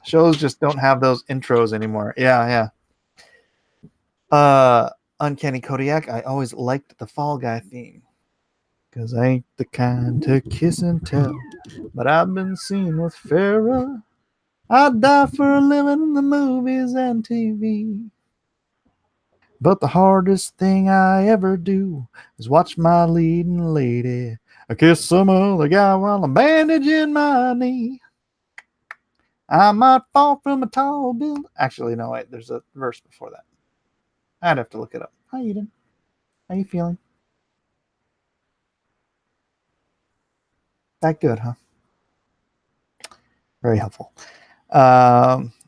Shows just don't have those intros anymore. Yeah. Uncanny Kodiak, I always liked the Fall Guy theme. Because I ain't the kind to kiss and tell. But I've been seen with Farrah. I'd die for a living in the movies and TV. But the hardest thing I ever do is watch my leading lady kiss some other guy while I'm bandaging my knee. I might fall from a tall building. Actually, no, wait, there's a verse before that. I'd have to look it up. How you doing? How you feeling? That good, huh? Very helpful.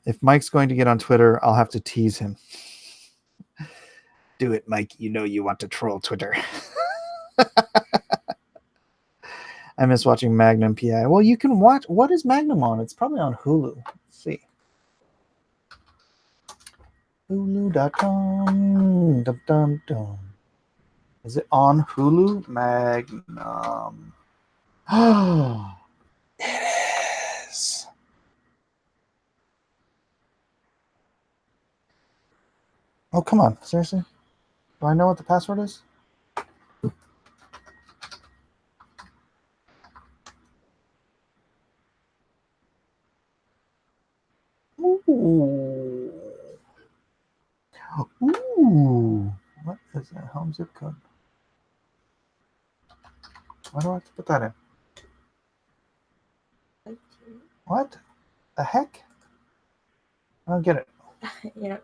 If Mike's going to get on Twitter, I'll have to tease him. Do it, Mike. You know you want to troll Twitter. I miss watching Magnum PI. Well, you can watch. What is Magnum on? It's probably on Hulu. Let's see. Hulu.com. Dum, dum, dum. Is it on Hulu? Magnum. Oh, it is. Oh, come on. Seriously? Do I know what the password is? Ooh. Ooh. What is that? Home zip code. Why do I have to put that in? What the heck? I don't get it. Yeah,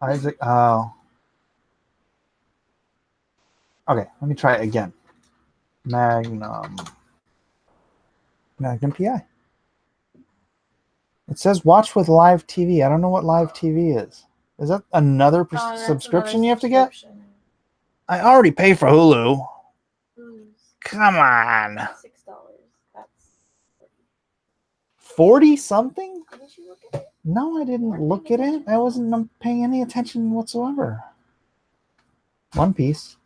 Isaac. Oh. Okay, let me try it again. Magnum PI. It says watch with live TV. I don't know what live TV is. Is that another subscription you have to get? I already pay for Hulu. Come on. $6. That's 40 something? Did you look at it? No, I didn't look at it. I wasn't paying any attention whatsoever. One Piece.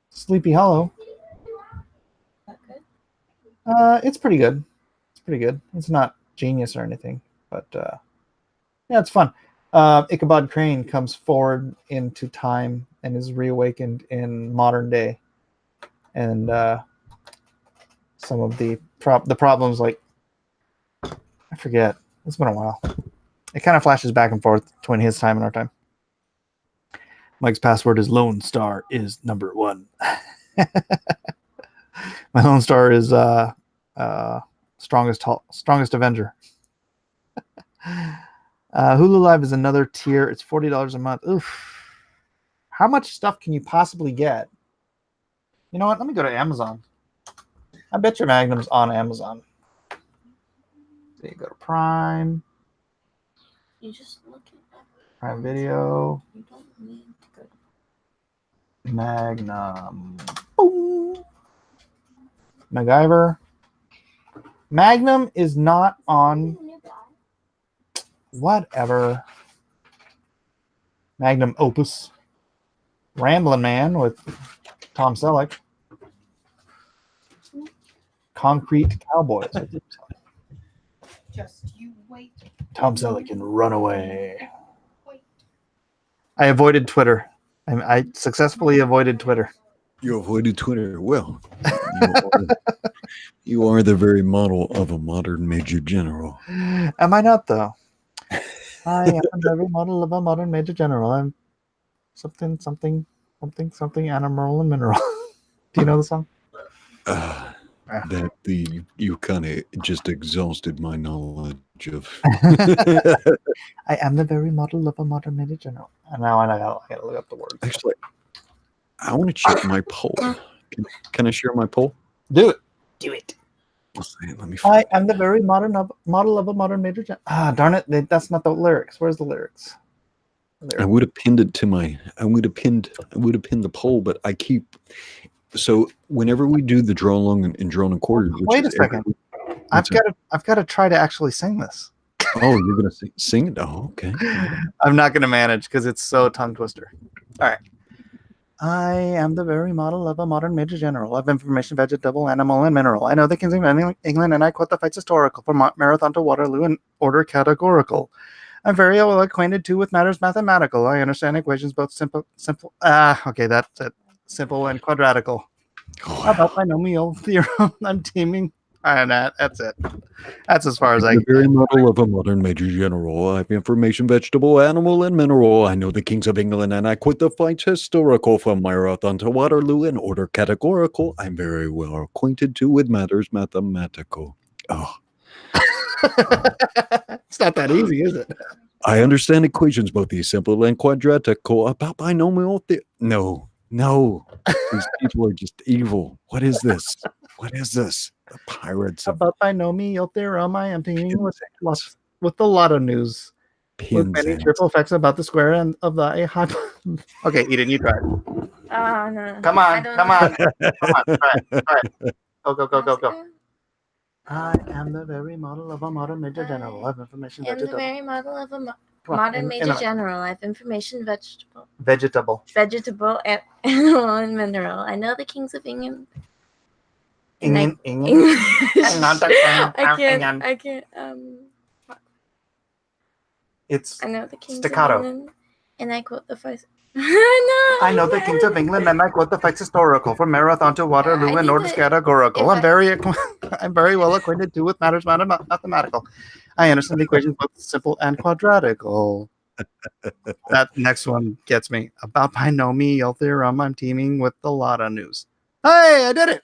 Sleepy Hollow. That good? It's pretty good. It's pretty good. It's not genius or anything, but yeah, it's fun. Ichabod Crane comes forward into time and is reawakened in modern day, and some of the problems, like I forget. It's been a while. It kind of flashes back and forth between his time and our time. Mike's password is Lone Star is number 1. My Lone Star is strongest Avenger. Hulu Live is another tier. It's $40 a month. Oof. How much stuff can you possibly get? You know what? Let me go to Amazon. I bet your Magnum's on Amazon. So you go to Prime. You just look at that. Prime Video. You don't need to go. Magnum. Boom. MacGyver. Magnum is not on. Whatever. Magnum Opus. Ramblin' Man with Tom Selleck. Concrete Cowboys. Just you wait. Tom Selleck in Runaway. Wait. I avoided Twitter. I successfully avoided Twitter. You avoided Twitter. Well, you are the very model of a modern major general. Am I not, though? I am the very model of a modern major general. I'm something, animal and mineral. Do you know the song? You kind of just exhausted my knowledge of. I am the very model of a modern major general. And now I gotta look up the words. Actually, I want to check my poll. Can I share my poll? Do it. Do it. Let me. I am the very model of a modern major general. Ah, darn it! That's not the lyrics. Where's the lyrics? I would have pinned it to my. I would have pinned the poll, but I keep. So whenever we do the draw along and drawn and quarters, wait a second. I've got to try to actually sing this. Oh, you're gonna sing it? Oh, okay. I'm not gonna manage because it's so tongue twister. All right. I am the very model of a modern major general of information, vegetable, animal, and mineral. I know the kings of England, and I quote the fights historical, from Marathon to Waterloo, in order categorical. I'm very well acquainted too with matters mathematical. I understand equations both simple. Okay, that's it. Simple and quadratical. Oh, How about binomial theorem? I'm teaming. That's it. That's as far as I the very model of a modern major general. I have information, vegetable, animal, and mineral. I know the kings of England, and I quote the fights historical, from Marathon to Waterloo, in order categorical. I'm very well acquainted too with matters mathematical. Oh. It's not that easy, is it? I understand equations, both the simple and quadratical. About binomial No. These people are just evil. What is this? The pirates of About binomial theorem, I am teaming with a lot of news. With many triple facts about the square and of the a hypo. Okay, Eden, you try it. No. Come on. Try it. Go. I am the very model of a modern major general of information. I am the very model of a modern major general. I have information, vegetable, animal, and mineral. I know the kings of England. England. I can't. It's I know the kings staccato. of England, and I quote the fights. I know the kings of England, and I quote the fights historical, from Marathon to Waterloo, in order categorical. I'm very well acquainted too with matters mathematical. I understand the equations both simple and quadratical. That next one gets me. About binomial theorem, I'm teaming with a lot of news. Hey, I did it!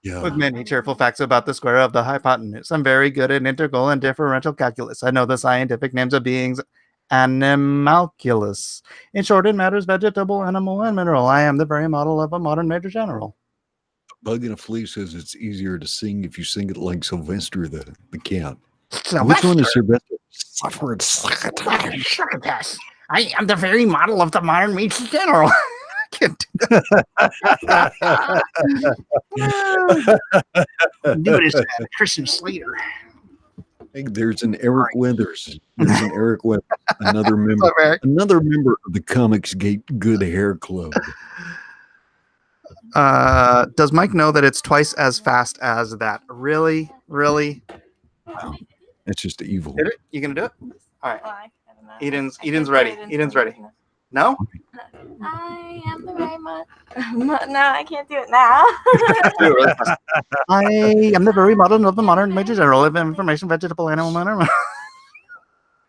Yeah. With many cheerful facts about the square of the hypotenuse. I'm very good at integral and differential calculus. I know the scientific names of beings, animalculus. In short, it matters vegetable, animal, and mineral. I am the very model of a modern major general. Bug in a Flea says it's easier to sing if you sing it like Sylvester the cat. Sylvester. Which one is Sylvester? Succotash. I am the very model of the modern major general. I can't do that. Do it as Christian Slater. Hey, there's an Eric Weathers. Another member of the Comics Gate Good Hair Club. Does Mike know that it's twice as fast as that? Really? Wow. That's just evil. Did it? You gonna do it? All right. I don't know. Eden's ready. Eden's ready. No? I am the very No, I can't do it now. I am the very model of the modern major general of information, vegetable, animal, mineral.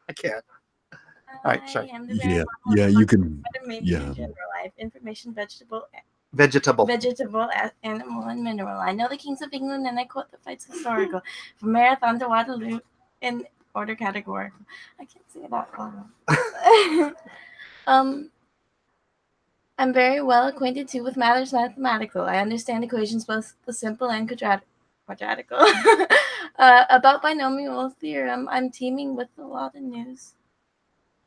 I can't. All right, sorry. Yeah, you can. Yeah. General life, information, vegetable, animal, and mineral. I know the kings of England, and I quote the fights historical. From Marathon to Waterloo, in order categorical. I can't say that long. I'm very well acquainted too with matters mathematical. I understand equations both the simple and quadratical. About binomial theorem, I'm teeming with a lot of news.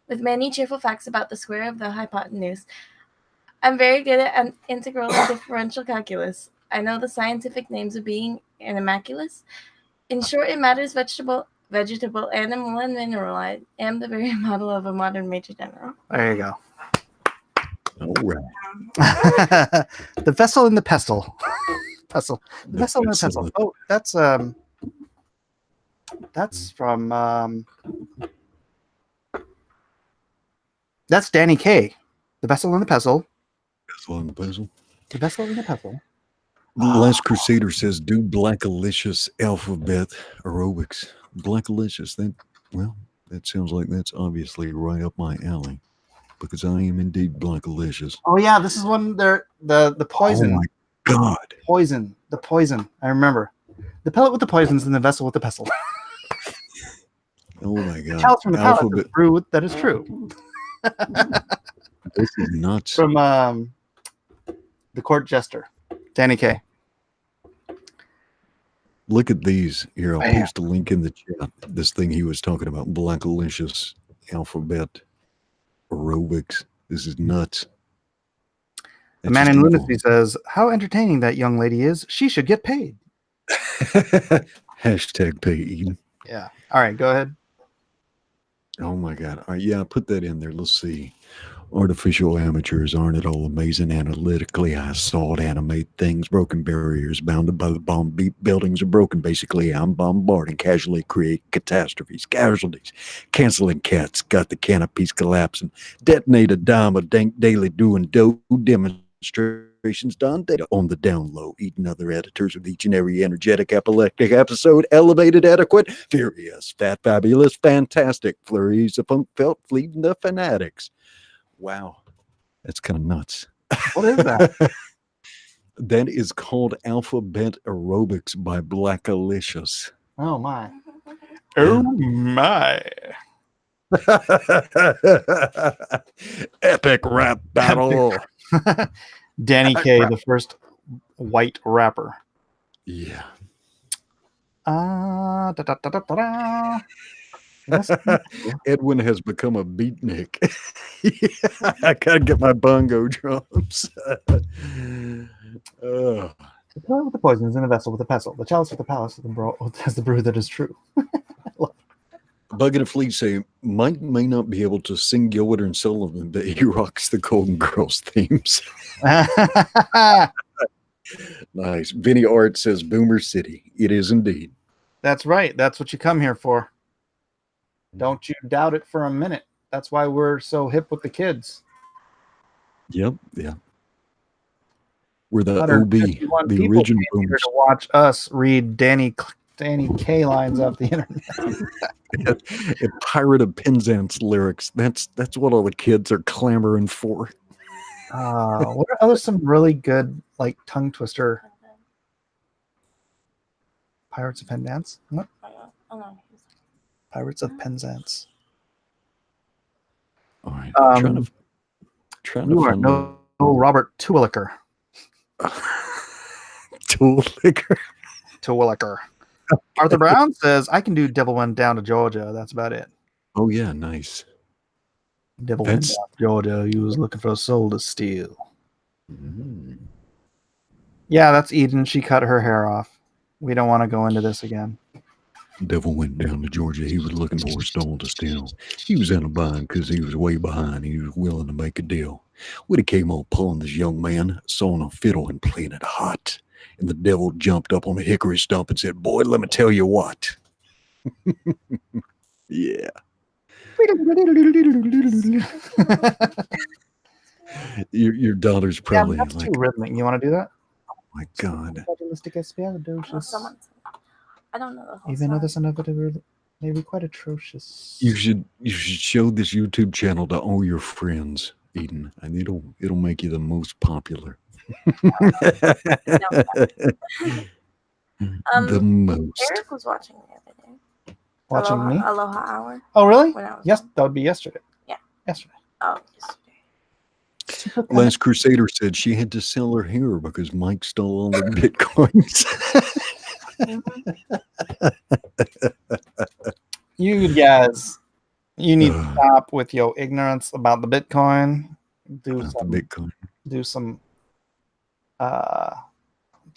With many cheerful facts about the square of the hypotenuse. I'm very good at integral and differential calculus. I know the scientific names of being and immaculus. In short, it matters vegetable, animal, and mineral. I am the very model of a modern major general. There you go. All right. The vessel and the pestle. Pestle. The vessel and the pestle. Oh, that's from that's Danny Kaye. The vessel and the pestle. Vessel and the pestle. The vessel and the pestle. The Last Crusader says, "Do Blackalicious alphabet aerobics." Blackalicious. That sounds like that's obviously right up my alley, because I am indeed Blackalicious. Oh yeah, this is one there. The poison. Oh my God. Poison. The poison. I remember. The pellet with the poisons and the vessel with the pestle. Oh my God. Chalice from the palace is brew that is true. This is nuts. From the Court Jester, Danny Kaye. Look at these. Here, I'll post a link in the chat. This thing he was talking about, Blackalicious alphabet aerobics. This is nuts. The man in lunacy says, "How entertaining that young lady is. She should get paid." Hashtag pay Eden. Yeah. All right, go ahead. Oh my God. All right, yeah, put that in there. Let's see. Artificial amateurs, aren't it all amazing? Analytically, I saw it animate things, broken barriers, bounded by the bomb beat buildings are broken. Basically, I'm bombarding, casually create catastrophes, casualties, canceling cats, got the canopies collapsing, detonate a dime of daily doing dough demonstrations done data on the down low, eating other editors with each and every energetic, epileptic episode, elevated, adequate, furious, fat, fabulous, fantastic, flurries of funk felt, fleeting the fanatics. Wow, that's kind of nuts. What is that? That is called Alphabet Aerobics by Blackalicious. Oh my. Oh my. Epic rap battle. Danny Kaye, the first white rapper. Yeah. Edwin has become a beatnik. Yeah, I gotta get my bongo drums. The pellet with the poisons in a vessel with a pestle. The chalice with the palace has the brew that is true. Bucket of Fleet say Mike may not be able to sing Gilbert and Sullivan, but he rocks the Golden Girls themes. Nice. Vinny Art says Boomer City. It is indeed. That's right. That's what you come here for. Don't you doubt it for a minute. That's why we're so hip with the kids. Yep. Yeah. We're the OB, the original boomers. To watch us read Danny Kaye lines off the internet. A pirate of Penzance lyrics. That's what all the kids are clamoring for. What are some really good like tongue twister? Pirates of Penzance? What? Pirates of Penzance. All right. Trying to find no Robert Terwilliger. Terwilliger. Arthur Brown says, "I can do Devil Went Down to Georgia." That's about it. Oh yeah, nice. Devil Went Down to Georgia. He was looking for a soul to steal. Mm. Yeah, that's Eden. She cut her hair off. We don't want to go into this again. Devil went down to Georgia. He was looking for a stone to steal. He was in a bind because he was way behind. He was willing to make a deal. When he came on pulling this young man, sawing a fiddle and playing it hot. And the devil jumped up on a hickory stump and said, "Boy, let me tell you what." Yeah. Your daughter's probably that's too rhythmic. You want to do that? Oh my God. I don't know the whole Even though there's another. May be quite atrocious. You should show this YouTube channel to all your friends, Eden, and it'll make you the most popular. The most. Eric was watching the other day. Watching Aloha, me? Aloha Hour. Oh, really? When I was Yes, home. that would be yesterday. Yeah. Yesterday. Oh, yesterday. Last Crusader said she had to sell her hair because Mike stole all the bitcoins. You guys, you need to stop with your ignorance about the Bitcoin. Do Not some the Bitcoin. do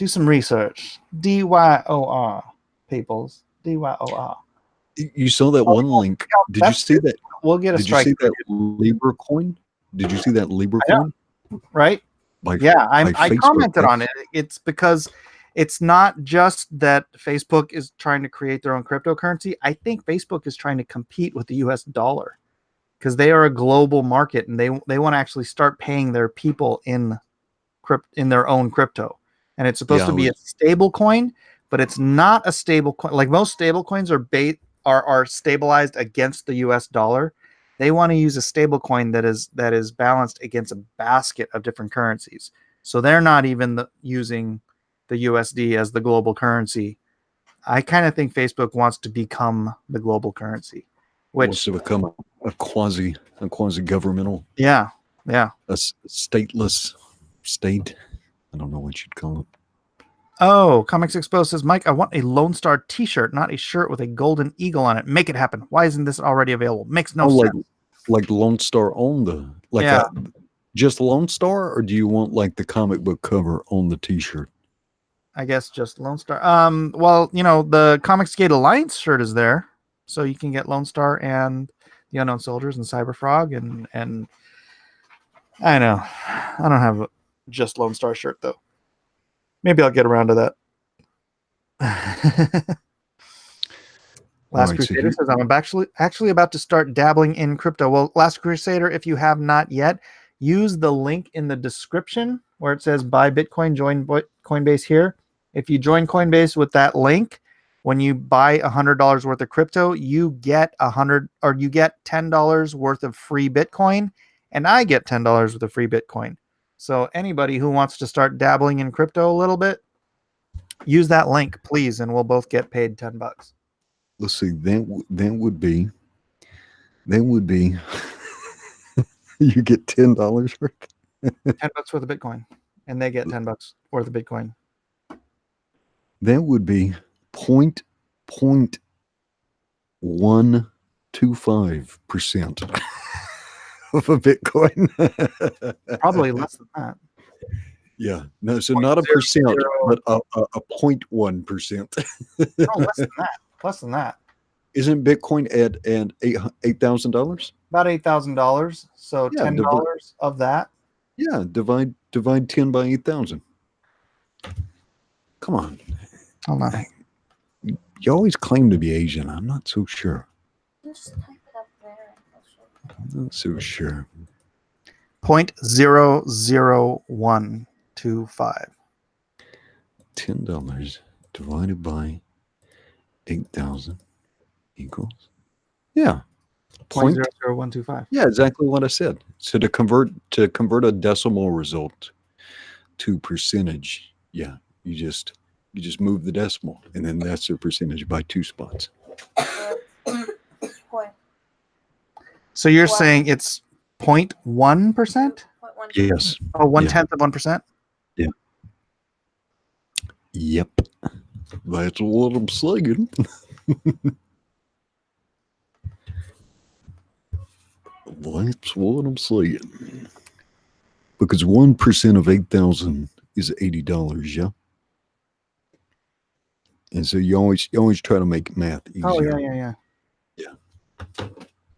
some research. DYOR, peoples. DYOR. You saw that one link. Did you see that? We'll get a Did you strike. see that Libra coin? Did you see that Libra I know. coin? Right? By I Facebook. commented on it. It's because it's not just that Facebook is trying to create their own cryptocurrency. I think Facebook is trying to compete with the US dollar because they are a global market and they want to actually start paying their people in their own crypto. And it's supposed to be a stable coin, but it's not a stable coin. Like most stable coins are stabilized against the US dollar. They want to use a stable coin that is balanced against a basket of different currencies. So they're not even using the USD as the global currency. I kind of think Facebook wants to become the global currency, wants to become a quasi governmental. Yeah. A stateless state. I don't know what you'd call it. Oh, Comics Expo says, Mike, I want a Lone Star t-shirt, not a shirt with a golden eagle on it. Make it happen. Why isn't this already available? Makes no sense. Like Lone Star on the just Lone Star, or do you want like the comic book cover on the t-shirt? I guess just Lone Star. Well, the Comics Gate Alliance shirt is there, so you can get Lone Star and the Unknown Soldiers and Cyberfrog and I know I don't have just Lone Star shirt though. Maybe I'll get around to that. Last Crusader says, I'm actually about to start dabbling in crypto. Well, Last Crusader, if you have not yet, use the link in the description where it says buy Bitcoin, join Coinbase here. If you join Coinbase with that link, when you buy $100 worth of crypto, you get $10 worth of free Bitcoin, and I get $10 worth of free Bitcoin. So anybody who wants to start dabbling in crypto a little bit, use that link, please, and we'll both get paid $10. Let's see. That would be. You get $10 worth. $10 worth of Bitcoin, and they get $10 worth of Bitcoin. That would be 0.125% of a Bitcoin. Probably less than that. Yeah, no, so not a percent, but a 0.1%. No, less than that. Less than that. Isn't Bitcoin at $8,000? About $8,000. So $10 of that. Yeah, divide 10 by 8,000. Come on. Hold on. You always claim to be Asian. I'm not so sure. Just type it up there. I'm not so sure. 0.00125. $10 divided by 8,000 equals. Yeah. 0.00125. Yeah, exactly what I said. So to convert a decimal result to percentage, yeah, you just move the decimal, and then that's the percentage by 2 spots. So you're saying it's 0.1%? Yes. Oh, 1/10 of 1%? Yeah. Yep. That's what I'm saying. That's what I'm saying. Because 1% of 8,000 is $80, yeah? And so you always try to make math easier. Oh, yeah.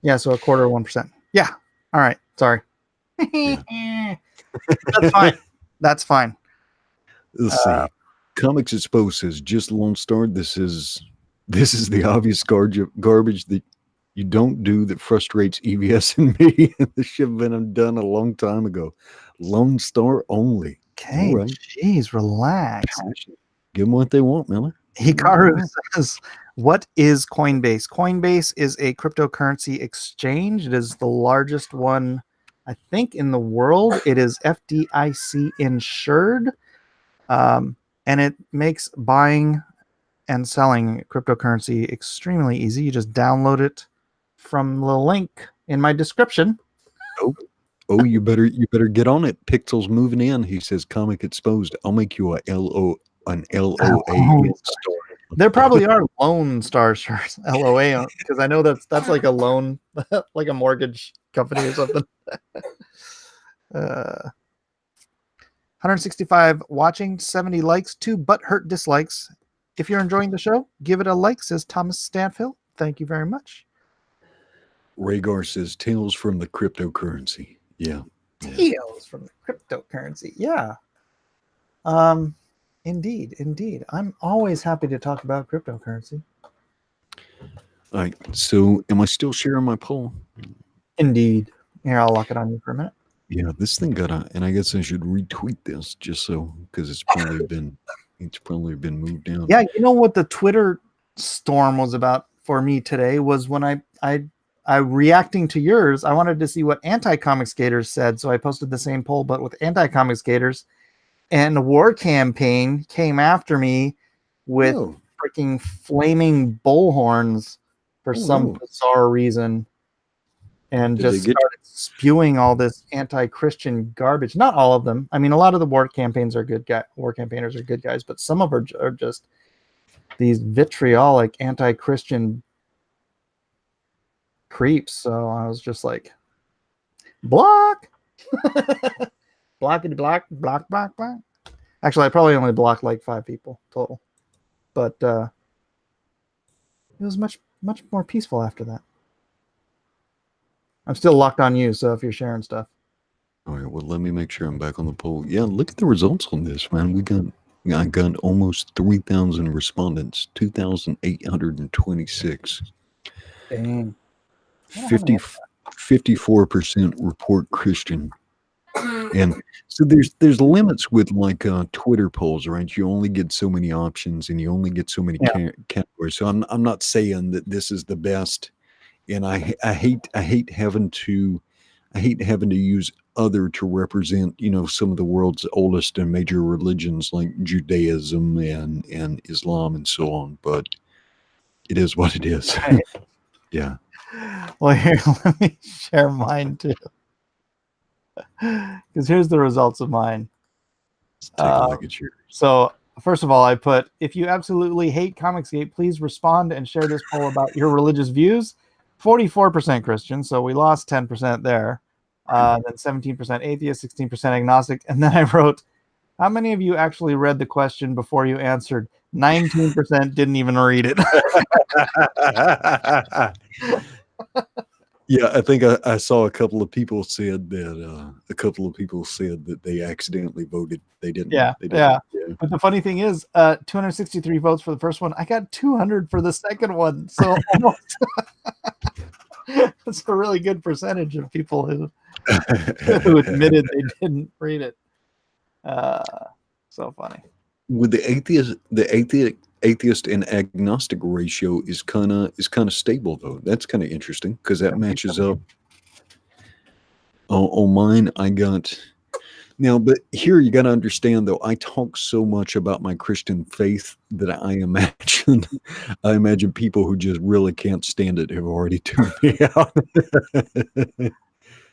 Yeah, so 1/4 of 1%. Yeah. All right. Sorry. Yeah. That's fine. That's fine. Let's see. Comics Expo says, just Lone Star. This is the obvious garbage that you don't do that frustrates EVS and me. This should have been done a long time ago. Lone Star only. Okay. Right. Jeez, relax. Give them what they want, Miller. Hikaru says, what is Coinbase? Coinbase is a cryptocurrency exchange. It is the largest one, I think, in the world. It is FDIC insured. And it makes buying and selling cryptocurrency extremely easy. You just download it from the link in my description. Oh, you better get on it. Pixel's moving in. He says, "Comic exposed. I'll make you an LOA store." There probably are Lone Star shirts, LOA, because I know that's like a loan, like a mortgage company or something. 165 watching, 70 likes, 2 butthurt dislikes. If you're enjoying the show, give it a like, says Thomas Stanfield. Thank you very much. Rhaegar says, "Tales from the cryptocurrency." Yeah. Tales from the cryptocurrency. Yeah. Indeed. I'm always happy to talk about cryptocurrency. All right. So, am I still sharing my poll? Indeed. Here, I'll lock it on you for a minute. Yeah, this thing and I guess I should retweet this just so, because it's probably been moved down. Yeah, you know what the Twitter storm was about for me today was when I reacting to yours, I wanted to see what anti-comic skaters said, so I posted the same poll but with anti-comic skaters, and the War Campaign came after me with freaking flaming bullhorns for some bizarre reason, and just started spewing all this anti-Christian garbage. Not all of them. I mean, a lot of the war campaigners are good guys, but some of them are just these vitriolic anti-Christian creeps. So I was just like, block. Blockity block. Actually, I probably only blocked like 5 people total, but it was much more peaceful after that. I'm still locked on you, so if you're sharing stuff. All right, well, let me make sure I'm back on the poll. Yeah, look at the results on this, man. I got almost 3,000 respondents, 2,826. Dang. 54% report Christian. And so there's limits with like Twitter polls, right? You only get so many options and you only get so many categories. So I'm not saying that this is the best. And I hate having to use other to represent, some of the world's oldest and major religions like Judaism and Islam and so on. But it is what it is. Right. Yeah. Well, here, let me share mine too. Because here's the results of mine. Let's take a look at yours. So first of all, I put, if you absolutely hate Comicsgate, please respond and share this poll about your religious views. 44% Christian, so we lost 10% there. Then 17% atheist, 16% agnostic. And then I wrote, how many of you actually read the question before you answered? 19% didn't even read it. Yeah, I think I saw a couple of people said that they accidentally voted. They didn't. Yeah. They didn't. Yeah. But the funny thing is, 263 votes for the first one. I got 200 for the second one. So almost that's a really good percentage of people who admitted they didn't read it. So funny. With the atheist and agnostic ratio is kind of stable though. That's kind of interesting because that matches up. On mine, I got now, but here you got to understand though. I talk so much about my Christian faith that I imagine people who just really can't stand it have already tuned me out.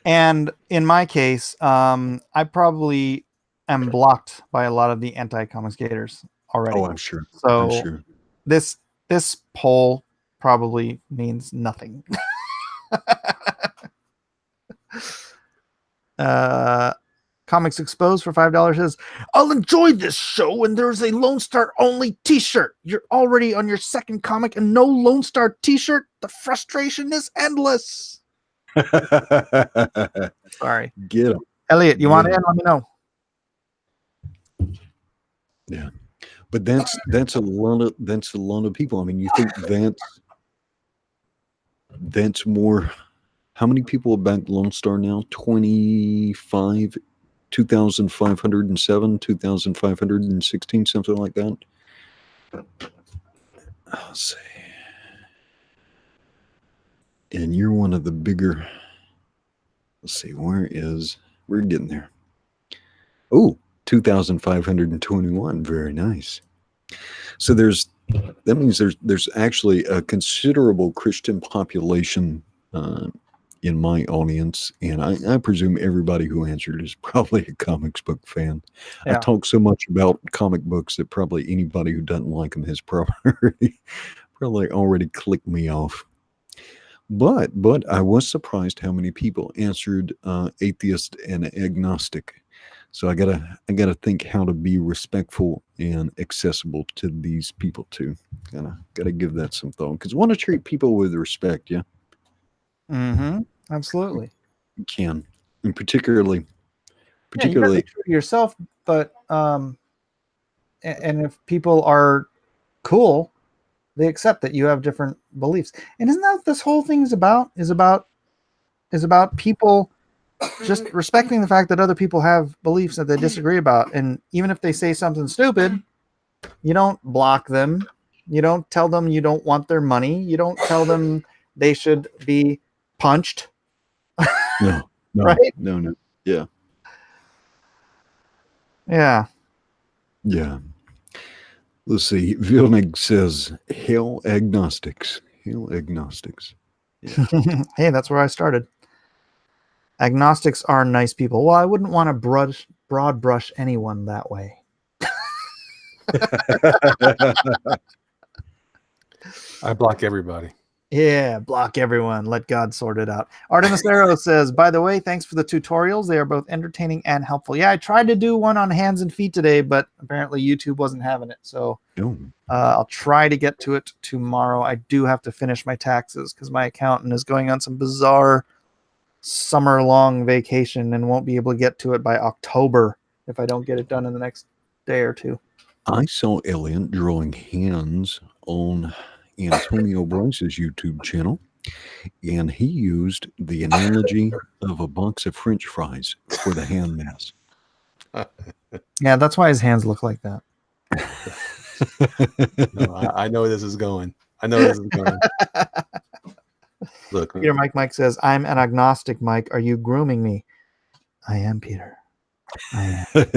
And in my case, I probably am blocked by a lot of the anti-comic skaters already. Oh, I'm sure. So I'm sure. This poll probably means nothing. Comics Exposed for $5 says, I'll enjoy this show and there's a Lone Star only t-shirt. You're already on your second comic and no Lone Star t-shirt. The frustration is endless. Sorry. Get him. Elliot, you want in? Let me know. Yeah. But that's a lot of people. I mean, you think that's more. How many people have backed Lone Star now? 25, 2,507, 2,516, something like that. I'll say. And you're one of the bigger. Let's see, we're getting there. Oh, 2,521. Very nice. So that means there's actually a considerable Christian population in my audience, and I presume everybody who answered is probably a comics book fan. I Yeah. talk so much about comic books that probably anybody who doesn't like them has probably already clicked me off. But I was surprised how many people answered atheist and agnostic. So I gotta think how to be respectful and accessible to these people too. Gotta give that some thought because want to treat people with respect. Yeah, Absolutely. you can, and particularly Yeah, you gotta be true to yourself, but and if people are cool, they accept that you have different beliefs. And isn't that what this whole thing is about? Is about people just respecting the fact that other people have beliefs that they disagree about. And even if they say something stupid, you don't block them. You don't tell them you don't want their money. You don't tell them they should be punched. No, right? No. Yeah. Yeah. Let's see. Vilnig says, "Hell agnostics." Hell agnostics. Yeah. Hey, that's where I started. Agnostics are nice people. Well, I wouldn't want to broad brush anyone that way. I block everybody. Yeah, block everyone. Let God sort it out. Artemis Arrow says, by the way, thanks for the tutorials. They are both entertaining and helpful. Yeah, I tried to do one on hands and feet today, but apparently YouTube wasn't having it. So I'll try to get to it tomorrow. I do have to finish my taxes because my accountant is going on some bizarre summer-long vacation and won't be able to get to it by October if I don't get it done in the next day or two. I saw Elliot drawing hands on Antonio Bryce's YouTube channel, and he used the analogy of a box of French fries for the hand mass. Yeah, that's why his hands look like that. No, I know where this is going. Look, Peter Mike says, I'm an agnostic, Mike. Are you grooming me? I am, Peter. I am.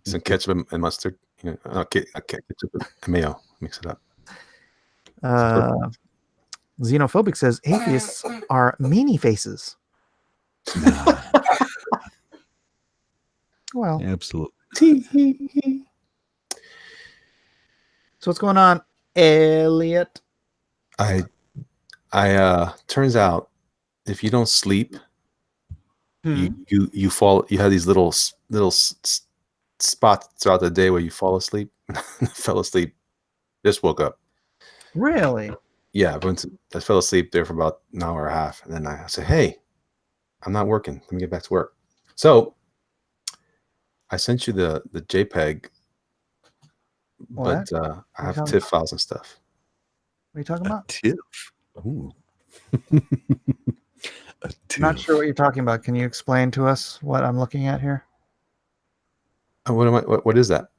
some ketchup and mustard. Ketchup and mayo. Mix it up. Xenophobic says, atheists are meanie faces. Well, absolutely. So what's going on, Elliot? I turns out if you don't sleep, you fall. You have these little spots throughout the day where you fall asleep. Fell asleep. Just woke up. Really? Yeah, but I fell asleep there for about an hour and a half, and then I said, "Hey, I'm not working. Let me get back to work." So I sent you the JPEG, what? but I have TIFF files and stuff. What are you talking about? TIFF. Ooh. I'm not sure what you're talking about. Can you explain to us what I'm looking at here? What is that?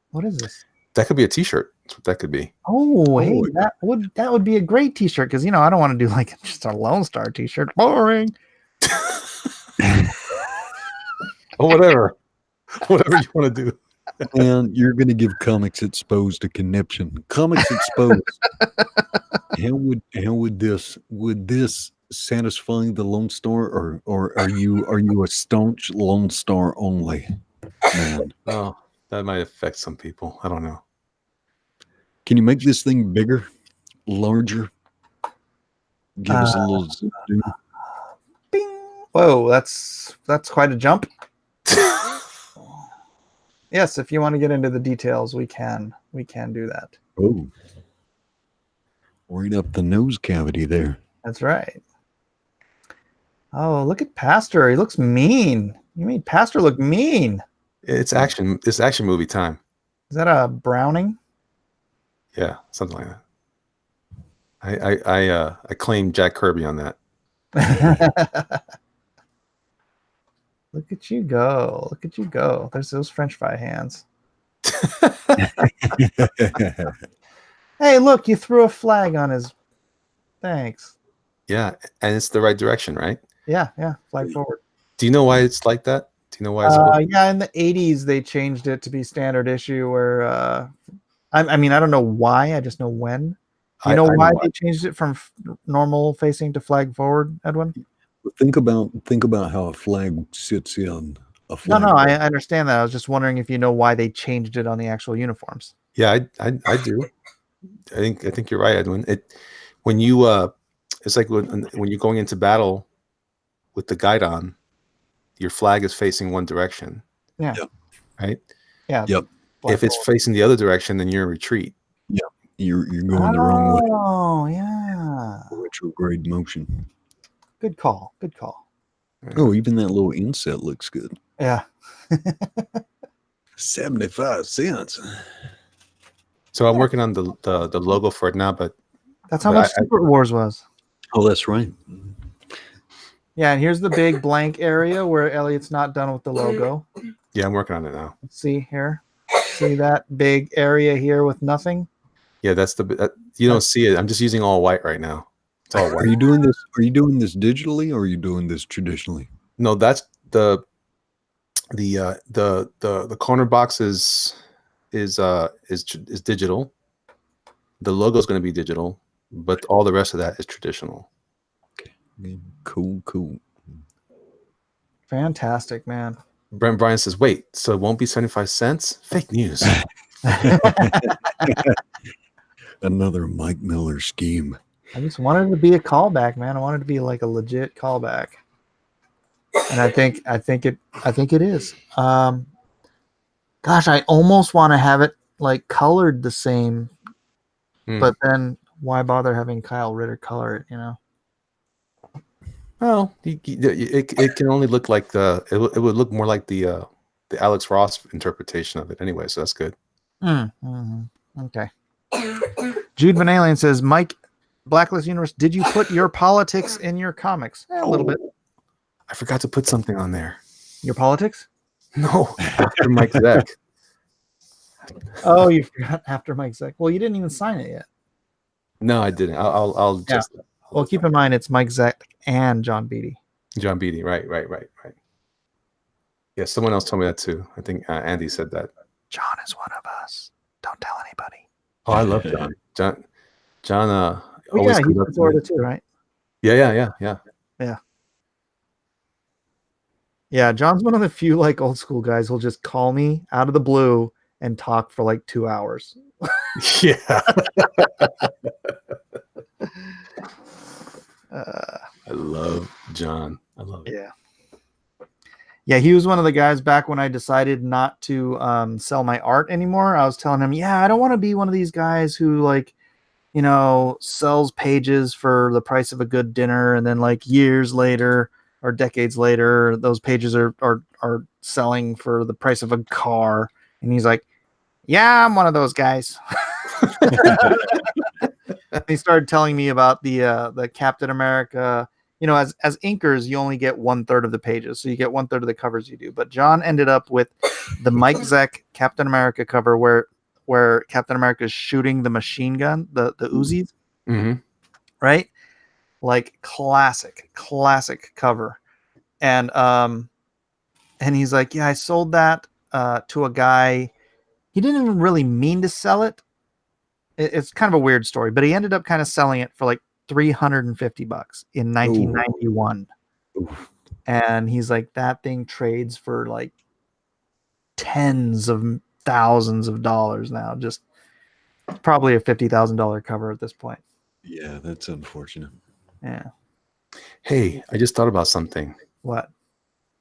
What is this? That could be a T-shirt. That's what that could be. Oh, hey, that would be a great T-shirt because I don't want to do like just a Lone Star T-shirt. Boring. Oh, whatever you want to do. And you're going to give Comics Exposed a conniption. Comics Exposed. How would this satisfy the Lone Star, or are you a staunch Lone Star only man? Oh, that might affect some people. I don't know. Can you make this thing bigger, larger? Give us a little zoom. Bing. Whoa, that's quite a jump. Yes, if you want to get into the details, we can do that. Oh, right up the nose cavity there. That's right. Oh, look at Pastor. He looks mean. You made Pastor look mean. It's action. It's action movie time. Is that a Browning? Yeah, something like that. I claim Jack Kirby on that. Look at you go. Look at you go. There's those French fry hands. Hey, look, you threw a flag on his. Thanks. Yeah, and it's the right direction, right? Yeah, flag forward. Do you know why it's like that? Do you know why it's yeah, in the 80s they changed it to be standard issue where I mean I don't know why, I just know when. You know I why know they changed it from normal facing to flag forward, Edwin? Think about how a flag sits in a No, flag. I understand that. I was just wondering if you know why they changed it on the actual uniforms. Yeah, I do. I think you're right, Edwin. When you it's like when you're going into battle with the guide on, your flag is facing one direction. Yeah. Yep. Right? Yeah. Yep. If it's facing the other direction, then you're in retreat. Yeah. You're going the wrong way. Oh, yeah. Retrograde motion. Good call. Good call. Oh, even that little inset looks good. Yeah. 75 cents. So I'm working on the logo for it now, but That's how much Secret Wars was. Oh, that's right. Yeah, and here's the big blank area where Elliot's not done with the logo. yeah, I'm working on it now. See here? See that big area here with nothing? Yeah, that's you don't see it. I'm just using all white right now. It's all Are white. you doing this? Are you doing this digitally, or are you doing this traditionally? No, that's the corner box is digital. The logo is going to be digital, but all the rest of that is traditional. Cool. Fantastic, man. Brent Bryan says, "Wait, so it won't be 75 cents? Fake news." Another Mike Miller scheme. I just wanted it to be a callback, man. I wanted it to be like a legit callback, and I think it is. Gosh, I almost want to have it like colored the same, but then why bother having Kyle Ritter color it? You know. Well, it can only look like it would look more like the Alex Ross interpretation of it anyway, so that's good. Okay. Jude Van Alien says, Mike, Blacklist Universe, did you put your politics in your comics? A little bit. I forgot to put something on there. Your politics? No, after Mike Zeck. Oh, you forgot after Mike Zeck. Well, you didn't even sign it yet. No, I didn't. I'll just. Well, keep in mind it's Mike Zeck and John Beatty. John Beatty, right. Yeah, someone else told me that too. I think Andy said that. John is one of us. Don't tell anybody. Oh, I love John. John. Always he's in Florida too, right? Yeah. Yeah, John's one of the few like old school guys who'll just call me out of the blue and talk for like 2 hours. Yeah. I love John. I love it. Yeah, he was one of the guys back when I decided not to sell my art anymore. I was telling him, I don't want to be one of these guys who like, sells pages for the price of a good dinner, and then like years later or decades later, those pages are selling for the price of a car. And he's like, yeah, I'm one of those guys. He started telling me about the Captain America. As inkers, you only get 1/3 of the pages, so you get 1/3 of the covers you do. But John ended up with the Mike Zeck Captain America cover where Captain America is shooting the machine gun, the Uzis, right? Like classic cover, and he's like, I sold that to a guy. He didn't even really mean to sell it. It's kind of a weird story, but he ended up kind of selling it for like $350 in 1991. Oof. And he's like, that thing trades for like tens of thousands of dollars now. Just probably a $50,000 cover at this point. Yeah, that's unfortunate. Yeah. Hey, I just thought about something. What?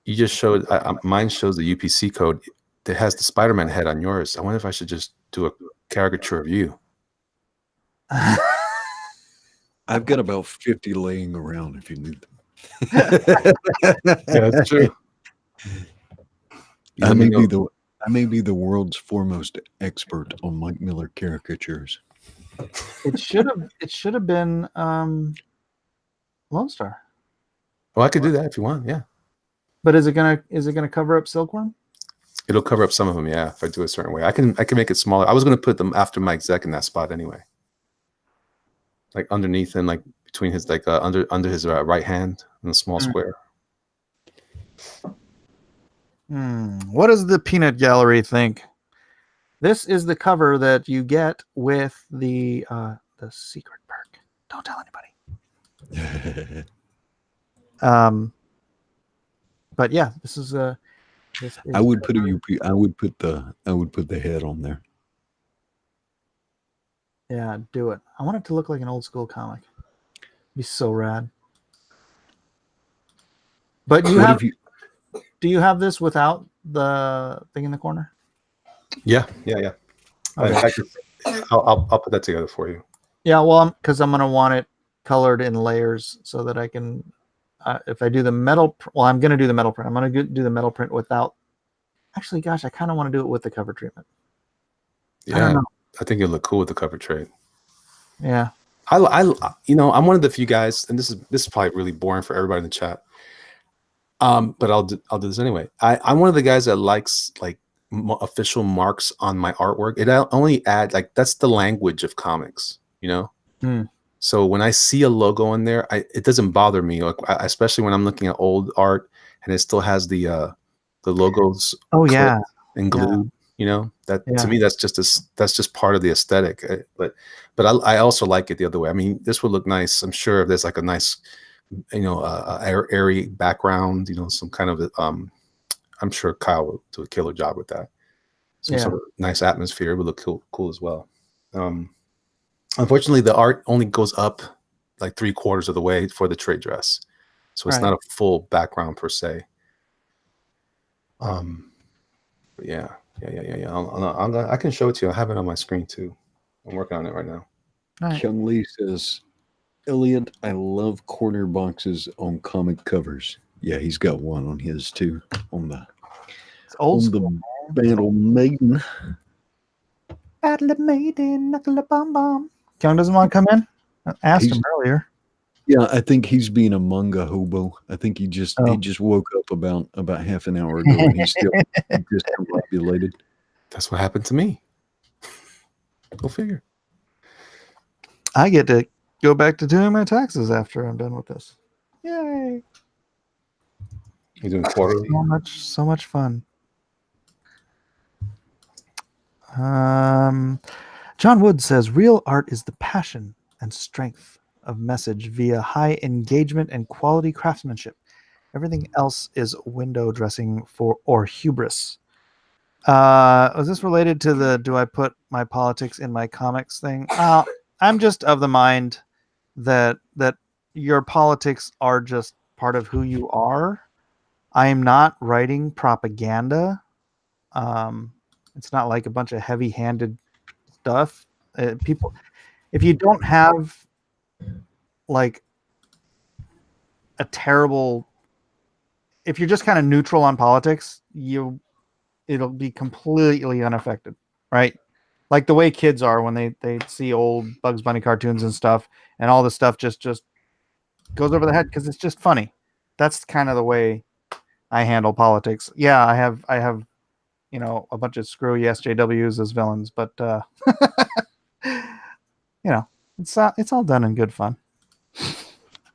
You just showed mine shows the UPC code that has the Spider-Man head on yours. I wonder if I should just do a caricature of you. I've got about 50 laying around if you need them. Yeah, that's true. I may be the world's foremost expert on Mike Miller caricatures. It should have been Lone Star. Well, I could do that if you want. Yeah. But is it gonna cover up Silkworm? It'll cover up some of them. Yeah, if I do it a certain way, I can make it smaller. I was going to put them after Mike Zeck in that spot anyway. like underneath and like between his like under his right hand in a small square. What does the peanut gallery think? This is the cover that you get with the secret perk. Don't tell anybody. But yeah, this is I would put I would put the head on there. Yeah, do it. I want it to look like an old school comic. It'd be so rad. But do you have this without the thing in the corner? Yeah. Okay. In fact, I'll put that together for you. Yeah, well, because I'm gonna want it colored in layers so that I can, if I do the metal, I'm gonna do the metal print. I'm gonna do the metal print without. Actually, gosh, I kind of want to do it with the cover treatment. Yeah, I don't know. I think it'll look cool with the cover trade. Yeah, I I'm one of the few guys, and this is probably really boring for everybody in the chat. But I'll do this anyway. I'm one of the guys that likes like official marks on my artwork. It only add like that's the language of comics, So when I see a logo in there, it doesn't bother me. Like especially when I'm looking at old art and it still has the logos. Oh yeah, and glued. That Yeah. to me that's just part of the aesthetic. But I also like it the other way. I mean, this would look nice. I'm sure if there's like a nice, airy background, some kind of I'm sure Kyle will do a killer job with that. Some sort of nice atmosphere would look cool as well. Unfortunately, the art only goes up like 3/4 of the way for the trade dress, so it's not a full background per se. But yeah. I can show it to you. I have it on my screen too. I'm working on it right now. Kyung Lee says, Elliot, I love corner boxes on comic covers. Yeah, he's got one on his too. It's old school. The Battle Maiden. Battle Maiden, knuckle a bomb bomb. Kyung doesn't want to come in. I asked him earlier. Yeah, I think he's being a manga hobo. I think he just woke up about half an hour ago and he's still discombobulated. That's what happened to me. Go figure. I get to go back to doing my taxes after I'm done with this. Yay! You're doing quarterly? So much fun. John Wood says, real art is the passion and strength of message via high engagement and quality craftsmanship. Everything else is window dressing or hubris. Was this related to the do I put my politics in my comics thing? I'm just of the mind that your politics are just part of who you are. I am not writing propaganda. It's not like a bunch of heavy-handed stuff. People, if you don't have like a terrible, if you're just kind of neutral on politics, it'll be completely unaffected, right? Like the way kids are when they see old Bugs Bunny cartoons and stuff, and all the stuff just goes over the head because it's just funny. That's kind of the way I handle politics. Yeah, I have a bunch of screwy SJWs as villains, but it's all done in good fun.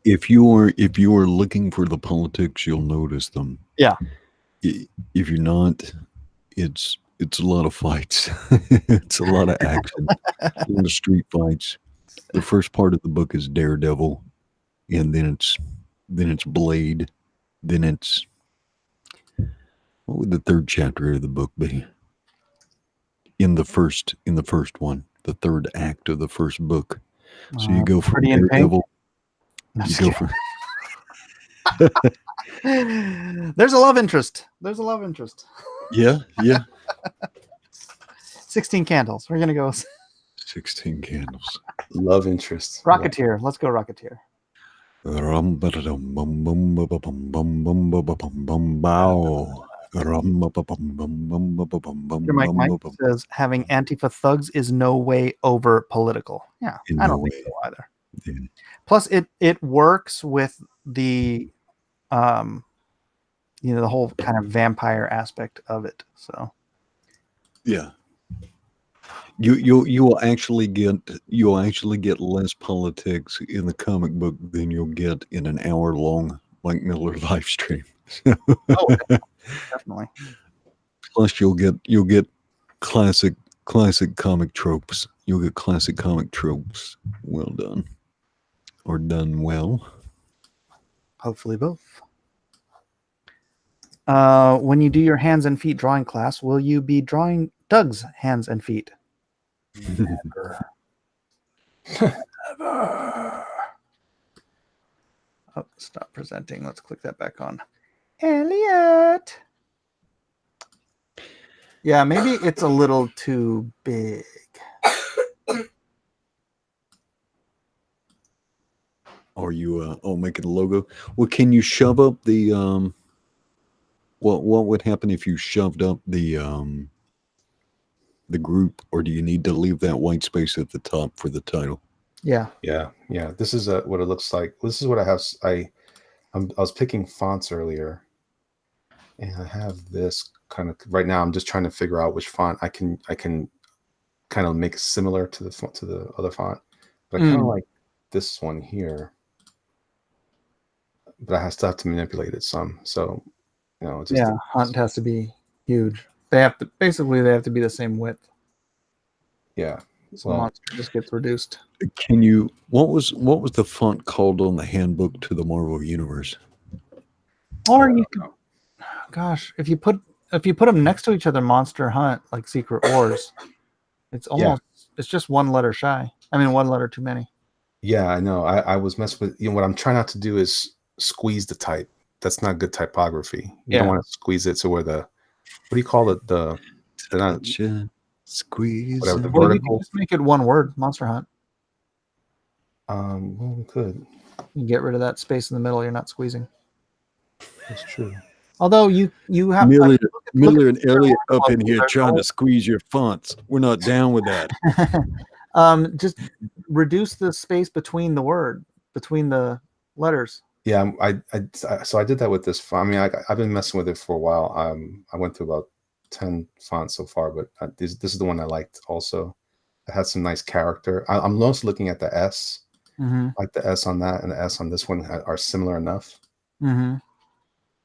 If you are looking for the politics, you'll notice them. Yeah. If you're not, it's a lot of fights. It's a lot of action. A lot of street fights. The first part of the book is Daredevil, and then it's Blade, then it's what would the third chapter of the book be? In the first one, the third act of the first book. So you go from Daredevil. You go from. There's a love interest. Yeah. 16 candles. We're gonna go 16 candles. Love interest. Rocketeer. Let's go Rocketeer. Your Mike says having Antifa thugs is no way over political. Yeah, I don't think so either. Yeah. Plus, it works with the the whole kind of vampire aspect of it. So yeah. You will actually get less politics in the comic book than you'll get in an hour long Mike Miller live stream. Oh, definitely. Plus, you'll get classic comic tropes. You'll get classic comic tropes. Well done, or done well. Hopefully both. When you do your hands and feet drawing class, will you be drawing Doug's hands and feet? Never. Never. Oh, stop presenting. Let's click that back on. Elliot. Yeah, maybe it's a little too big. Are you making a logo? Well, can you shove up the what would happen if you shoved up the group, or do you need to leave that white space at the top for the title? Yeah. This is what it looks like. This is what I have. I was picking fonts earlier, and I have this kind of right now. I'm just trying to figure out which font I can kind of make similar to the other font, but I kind of like this one here. But I still have to manipulate it some. So, it's just font has to be huge. They have to be the same width. Yeah. So monster just gets reduced. Can you? What was the font called on the handbook to the Marvel Universe? Or you can, gosh, if you put them next to each other, Monster Hunt, like Secret Wars, it's almost it's just one letter shy. I mean, one letter too many. Yeah, I know. I was messing with what I'm trying not to do is squeeze the type. That's not good typography. You don't want to squeeze it. So where what do you call it? The not squeeze. Whatever the Well, vertical. you can just make it one word, Monster Hunt. Well, we could. You get rid of that space in the middle. You're not squeezing. That's true. Although you have Miller look and Elliot up in here trying to squeeze your fonts. We're not down with that. Just reduce the space between the letters. Yeah, so I did that with this font. I mean, I've been messing with it for a while. I went through about 10 fonts so far, but this is the one I liked also. It had some nice character. I'm mostly looking at the S. Mm-hmm. Like the S on that and the S on this one are similar enough. Mm-hmm.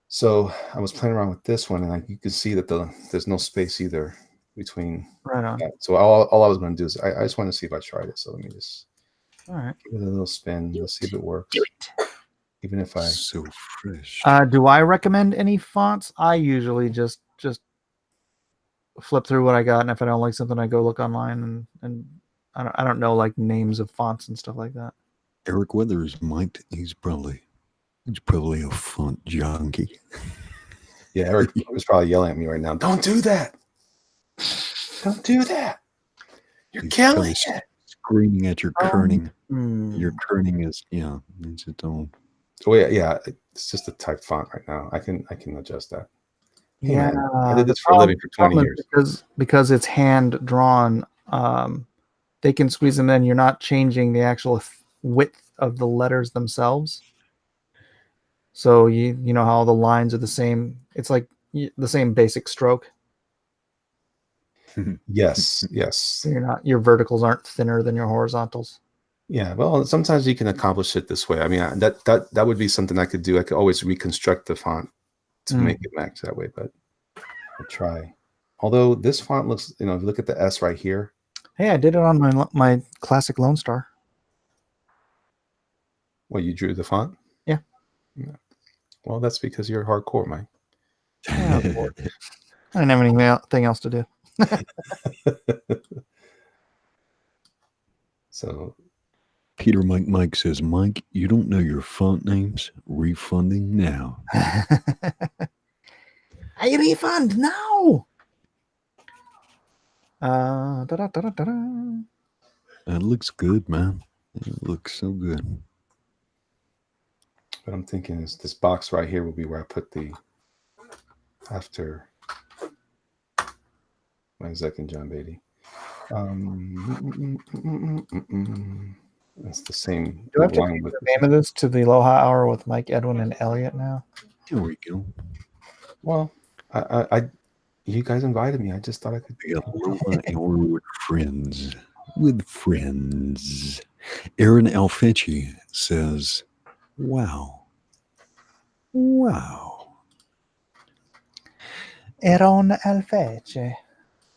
So I was playing around with this one, and you can see that there's no space either between. Right on. That. So all I was going to do is I just want to see if I tried it. So let me just give it a little spin. Let's see if it works. Even if I so fresh. Do I recommend any fonts? I usually just flip through what I got, and if I don't like something, I go look online, and I don't know like names of fonts and stuff like that. Eric Weathers he's probably a font junkie. Yeah, Eric was probably yelling at me right now. Don't do that. Don't do that. You're killing it. Screaming at your kerning. Your kerning is it's its own. Oh yeah, it's just a typed font right now. I can adjust that. Hey, Yeah, man, I did this for a living for 20 years. Because it's hand drawn. They can squeeze them in. You're not changing the actual width of the letters themselves. So you know how the lines are the same. It's like the same basic stroke. Yes. So your verticals aren't thinner than your horizontals. Yeah, well, sometimes you can accomplish it this way. I mean, that would be something I could do. I could always reconstruct the font to make it match that way, but I'll try. Although this font looks, if you look at the S right here. Hey, I did it on my classic Lone Star. Well, you drew the font? Yeah. Well, that's because you're hardcore, Mike. Yeah, I didn't have anything else to do. So Peter Mike says, Mike, you don't know your font names? Refunding now. I refund now. That looks good, man. It looks so good. what I'm thinking is this box right here will be where I put the after my second John Beatty. It's the same. Do I have to change the name of this to the Aloha Hour with Mike, Edwin, and Elliot now? Here we go. Well, I You guys invited me. I just thought I could. Aloha hour with friends. With friends. Aaron Alfecci says, wow. Wow. Eron Alfece.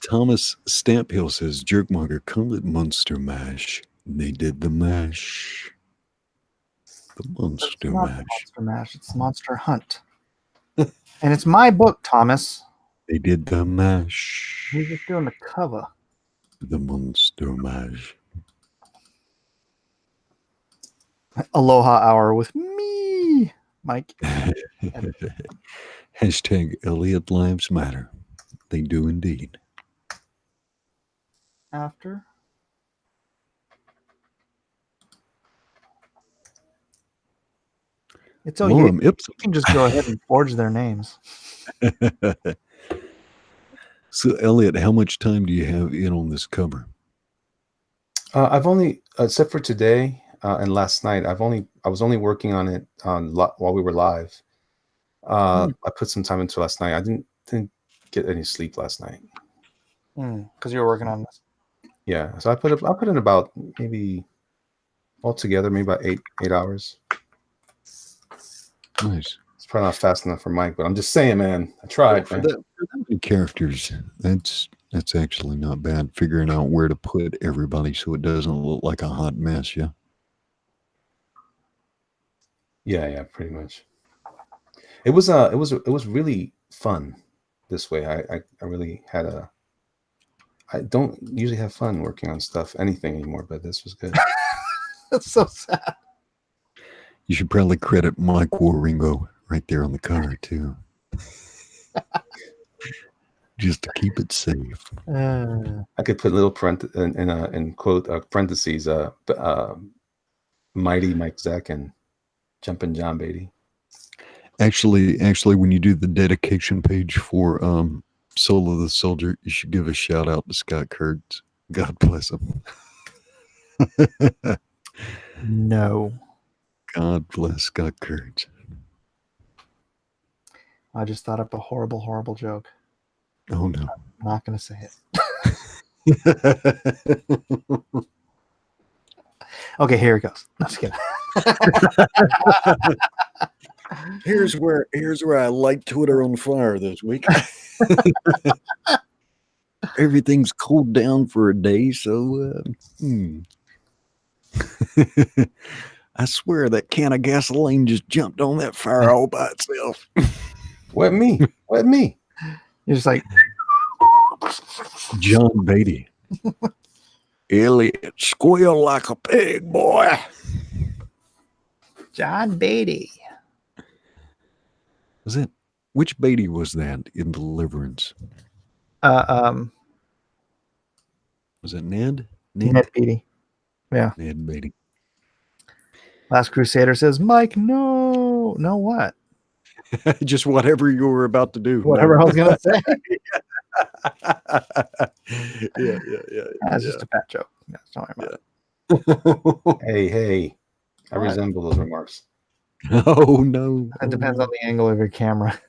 Thomas Stamphill says, Jerkmonger, call it Monster Mash. They did the mash. The Monster It's not Mash. Monster Mash. It's Monster Hunt. And it's my book, Thomas. They did the mash. He's just doing the cover. The Monster Mash. Aloha hour with me, Mike. Hashtag Elliot Lives Matter. They do indeed. After. It's okay. Lorem You ipsum. can just go ahead and forge their names. So, Elliot, how much time do you have in on this cover? I've only, except for today and last night, I was only working on it while we were live. I put some time into last night. I didn't get any sleep last night. Because you were working on this. Yeah, so I put in about maybe altogether maybe about eight hours. Nice. It's probably not fast enough for Mike, but I'm just saying, man. I tried. For that many characters, that's actually not bad. Figuring out where to put everybody so it doesn't look like a hot mess. Yeah. Yeah, pretty much. It was really fun this way. I really had I don't usually have fun working on anything anymore, but this was good. That's so sad. You should probably credit Mike Waringo right there on the cover too. Just to keep it safe. I could put little in quote parentheses mighty Mike Zack and Jumpin' John Beatty. Actually, when you do the dedication page for Soul of the Soldier, you should give a shout out to Scott Kurtz. God bless him. No. God bless Scott Kurtz. I just thought up a horrible, horrible joke. Oh no. I'm not going to say it. Okay, here it goes. No, just kidding. Here's where I light Twitter on fire this week. Everything's cooled down for a day, so I swear that can of gasoline just jumped on that fire all by itself. What me? You're just like, John Beatty. Elliot, squeal like a pig, boy. John Beatty. Was it? Which Beatty was that in Deliverance? Was it Ned? Ned Beatty. Yeah. Ned Beatty. Last Crusader says, Mike, no. No what? Just whatever you were about to do. Whatever I was going to say. Yeah. That's just a bad joke. Yeah, don't worry about it. Hey. I resemble those remarks. Oh, no. It depends on the angle of your camera.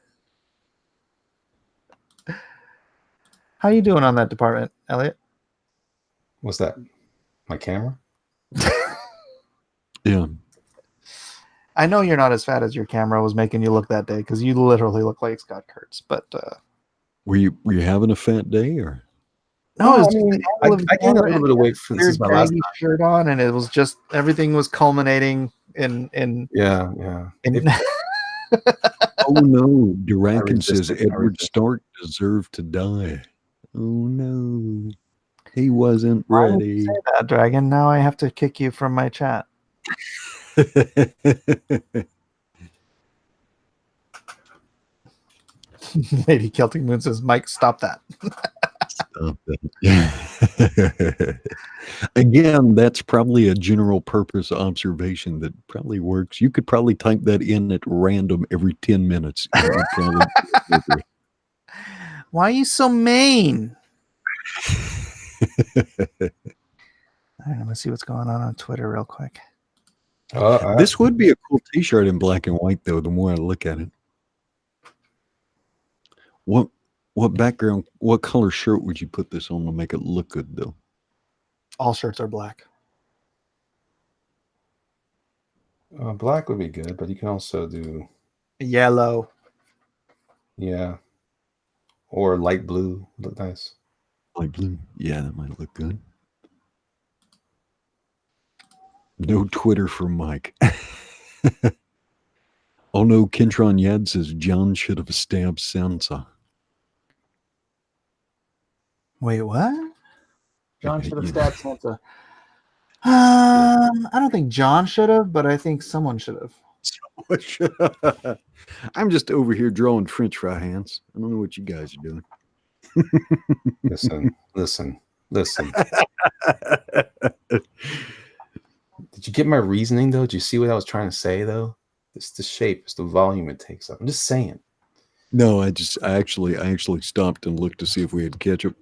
How you doing on that department, Elliot? What's that? My camera? Yeah. I know you're not as fat as your camera was making you look that day because you literally look like Scott Kurtz. But were you having a fat day or? No, I gained a little bit of weight since my last time. Shirt on, and it was just everything was culminating in yeah. Oh no, Durakin says Edward Stark deserved to die. Oh no, he wasn't Why did ready. you say that, Dragon? Now I have to kick you from my chat. Lady Celtic Moon says, Mike, stop that. Stop that. Again, that's probably a general purpose observation that probably works. You could probably type that in at random every 10 minutes. Why are you so mean? All right, I'm going to see what's going on Twitter real quick. This would be a cool t-shirt in black and white, though, the more I look at it. what color shirt would you put this on to make it look good, though? All shirts are black. Black would be good, but you can also do Yellow. yeah, or light blue. Look nice. Light blue? Yeah, that might look good. No Twitter for Mike. Oh no, Kentron Yad says John should have stabbed Sansa. Wait, what? John should have You- stabbed Sansa. I don't think John should have, but I think someone should have. I'm just over here drawing French fry hands. I don't know what you guys are doing. Listen. Did you get my reasoning though? Did you see what I was trying to say though? It's the shape, it's the volume it takes up. I'm just saying. No, I actually stopped and looked to see if we had ketchup.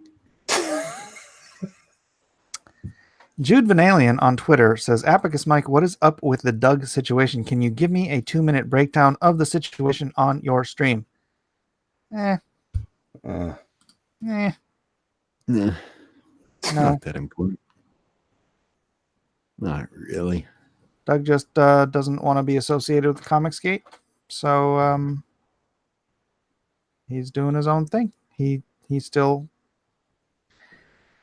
Jude Vanalian on Twitter says, Apicus Mike, what is up with the Doug situation? Can you give me a 2-minute breakdown of the situation on your stream? Nah, No. not that important. Not really. Doug just doesn't want to be associated with Comicsgate, so he's doing his own thing. He's still,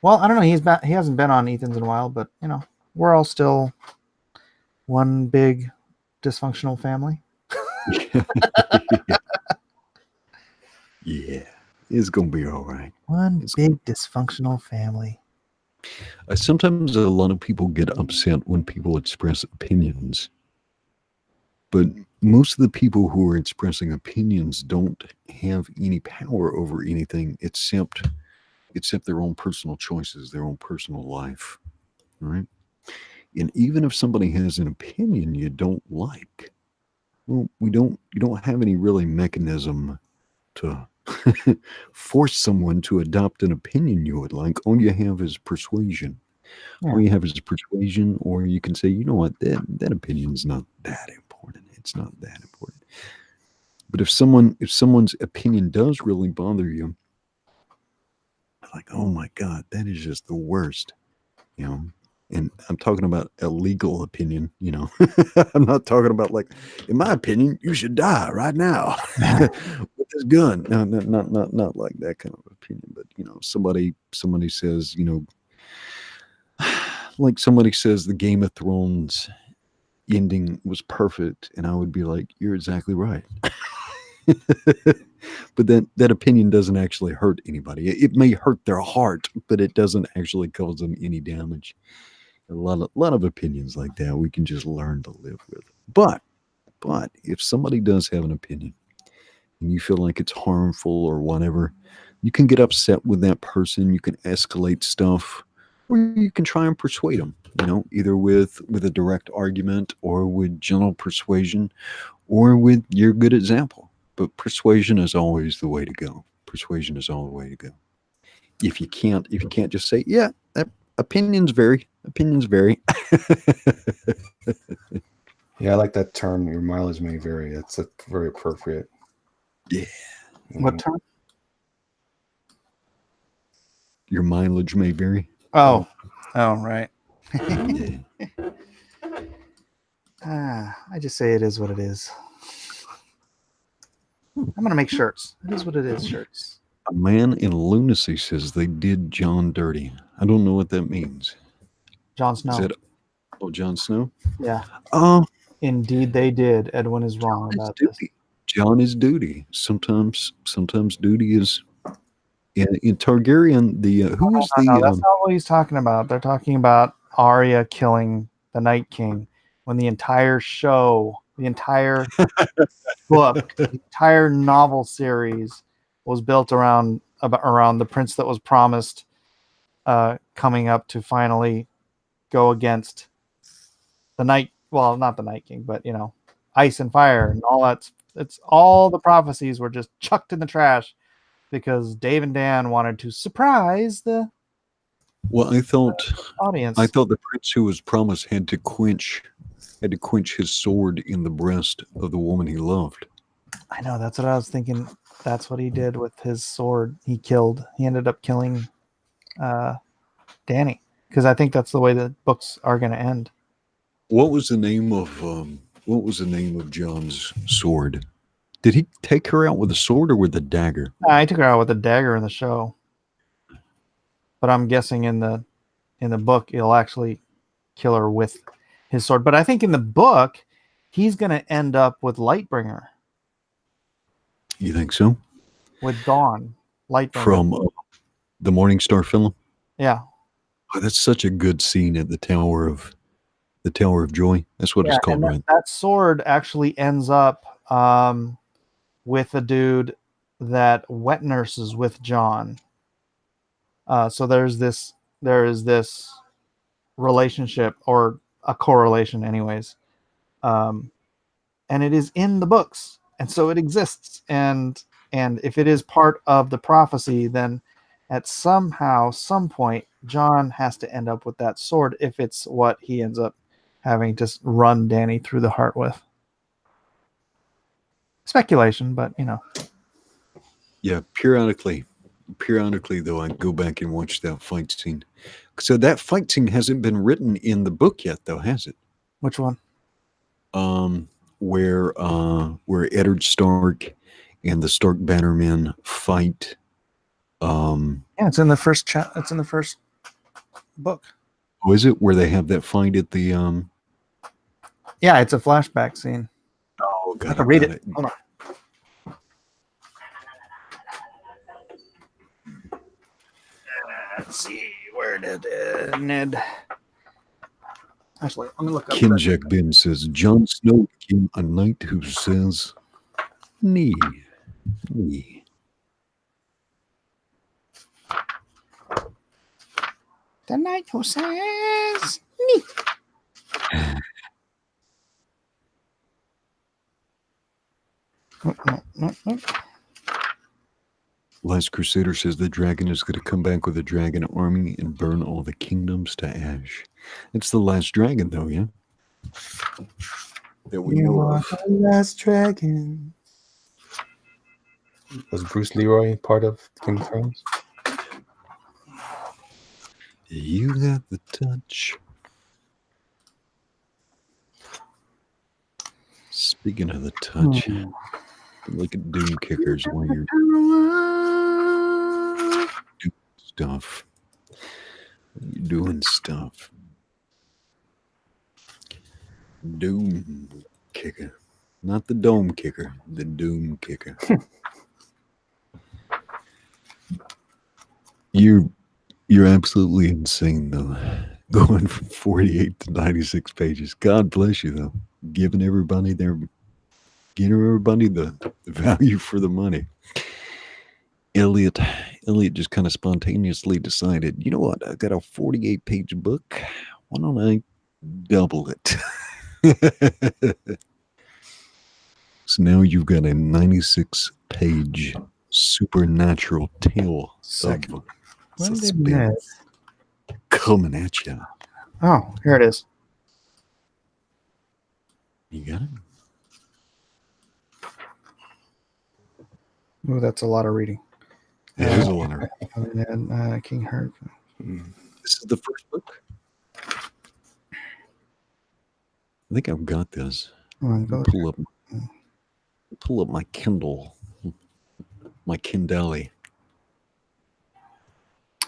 well, I don't know. He hasn't been on Ethan's in a while, but you know, we're all still one big dysfunctional family. Yeah, it's gonna be all right. One big dysfunctional family. Sometimes a lot of people get upset when people express opinions, but most of the people who are expressing opinions don't have any power over anything except their own personal choices, their own personal life, right? And even if somebody has an opinion you don't like, well, you don't have any really mechanism to force someone to adopt an opinion you would like. All you have is persuasion. Yeah. All you have is persuasion, or you can say, you know what, that opinion's not that important. It's not that important. But if someone's opinion does really bother you, like, oh my God, that is just the worst, you know. And I'm talking about a legal opinion, you know. I'm not talking about, like, in my opinion, you should die right now with this gun. No, not like that kind of opinion. But you know, somebody says, you know, like somebody says the Game of Thrones ending was perfect, and I would be like, you're exactly right. But that opinion doesn't actually hurt anybody. It may hurt their heart, but it doesn't actually cause them any damage. A lot of opinions like that we can just learn to live with. But if somebody does have an opinion and you feel like it's harmful or whatever, you can get upset with that person. You can escalate stuff, or you can try and persuade them, you know, either with a direct argument or with gentle persuasion or with your good example. But persuasion is always the way to go. Persuasion is all the way to go. If you can't just say, yeah, opinions vary. Opinions vary. Yeah, I like that term. Your mileage may vary. That's very appropriate. Yeah. What term? Your mileage may vary. Oh, right. Yeah. I just say it is what it is. I'm gonna make shirts. It is what it is. Shirts. A man in lunacy says they did John dirty. I don't know what that means. Jon Snow. Is that, Jon Snow? Yeah. Oh, Indeed, they did. Edwin is wrong about this. John is duty. Sometimes duty is. In Targaryen, who's No, that's not what he's talking about. They're talking about Arya killing the Night King when the entire show, the entire book, the entire novel series was built around the prince that was promised coming up to finally go against the Night. Well, not the Night King, but you know, ice and fire and all that. It's all the prophecies were just chucked in the trash because Dave and Dan wanted to surprise the audience. I thought the prince who was promised had to quench his sword in the breast of the woman he loved. I know, that's what I was thinking. That's what he did with his sword. He ended up killing Danny, because I think that's the way the books are going to end. What was the name of John's sword? Did he take her out with a sword or with a dagger? I took her out with a dagger in the show, but I'm guessing in the book he'll actually kill her with his sword. But I think in the book he's going to end up with Lightbringer. You think so? With Dawn, Lightbringer From the Morningstar film. Yeah. Oh, that's such a good scene at the Tower of Joy. That's what it's called, right? That sword actually ends up with a dude that wet nurses with John. So there is this relationship, or a correlation anyways. And it is in the books. And so it exists. And if it is part of the prophecy, then at some point, John has to end up with that sword if it's what he ends up having to run Danny through the heart with. Speculation, but Yeah, periodically though, I go back and watch that fight scene. So that fight scene hasn't been written in the book yet, though, has it? Which one? Where Eddard Stark and the Stark Bannermen fight. Yeah, it's in the first it's in the first book. Oh, is it where they have that fight at the Yeah, it's a flashback scene. Oh, God, I can read it. Hold on. Let's see, where did Ned? Actually, let me look up. Kinjek Bin says Jon Snow became a knight who says "Nee, nee." The knight who says "Nee." No. Last Crusader says the dragon is going to come back with a dragon army and burn all the kingdoms to ash. It's the last dragon, though, yeah? That we know of. The last dragon. Was Bruce Leroy part of Game of Thrones? You got the touch. Speaking of the touch, look at Doom Kickers while you're doing stuff. You're doing stuff. Doom Kicker. Not the Dome Kicker, the Doom Kicker. You're absolutely insane, though. Going from 48 to 96 pages. God bless you, though. Giving everybody the value for the money. Elliot just kind of spontaneously decided, you know what? I got a 48-page book. Why don't I double it? So now you've got a 96-page supernatural tale of suspense coming at you. Oh, here it is. You got it? Oh, that's a lot of reading. It is a lot of reading. And King Hart. This is the first book. I think I've got this. Pull up my Kindle, my Kindle.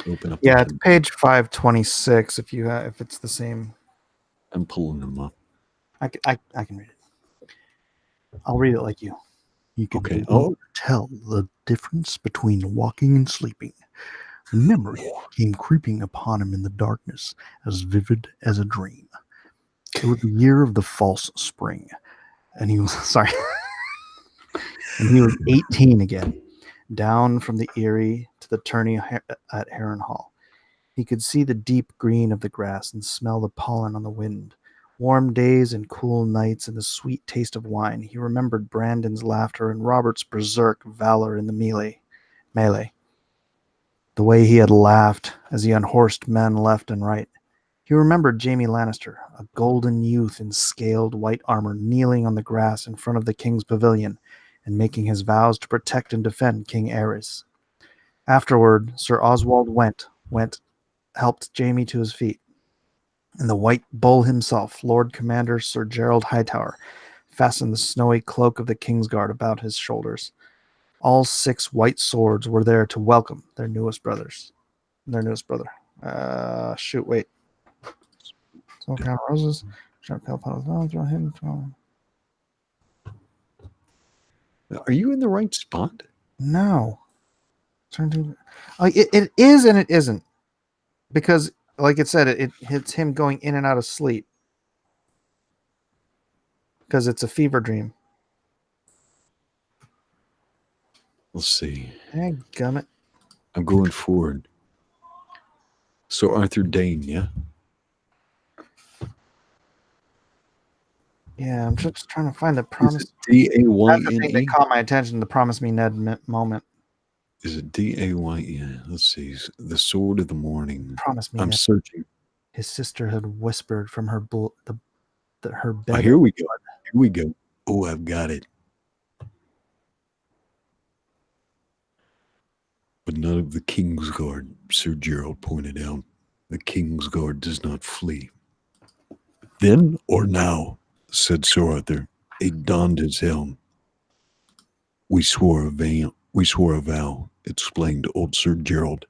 Open up. Yeah, it's page 526. If it's the same. I'm pulling them up. I can read it. I'll read it like you. You can tell the difference between walking and sleeping. Memory came creeping upon him in the darkness, as vivid as a dream. It was the year of the false spring, and he was and he was 18 again, down from the Erie to the tourney at Heron Hall. He could see the deep green of the grass and smell the pollen on the wind. Warm days and cool nights and the sweet taste of wine. He remembered Brandon's laughter and Robert's berserk valor in the melee. The way he had laughed as he unhorsed men left and right. He remembered Jaime Lannister, a golden youth in scaled white armor, kneeling on the grass in front of the king's pavilion, and making his vows to protect and defend King Ares. Afterward, Sir Oswald helped Jaime to his feet, and the White Bull himself, Lord Commander Sir Gerald Hightower, fastened the snowy cloak of the Kingsguard about his shoulders. All 6 white swords were there to welcome their newest brother. Wait. So crown roses, sharp pale petals, throw him. Are you in the right spot? No. It is and it isn't. Because, like it said, it hits him going in and out of sleep. Because it's a fever dream. Let's see. Hey, gummit. I'm going forward. So Arthur Dane, yeah? Yeah, I'm just trying to find the Is promise. it D-A-Y-N-E? That's the thing that caught my attention, the Promise Me Ned moment. Is it D-A-Y-N? Let's see. The Sword of the Morning. Promise Me I'm Ned. searching. His sister had whispered from her her bed. Oh, here we go. Here we go. Oh, I've got it. But none of the Kingsguard, Sir Gerald pointed out. The Kingsguard does not flee. Then or now, said Sir Arthur. He donned his helm. We swore a vow, explained old Sir Gerald.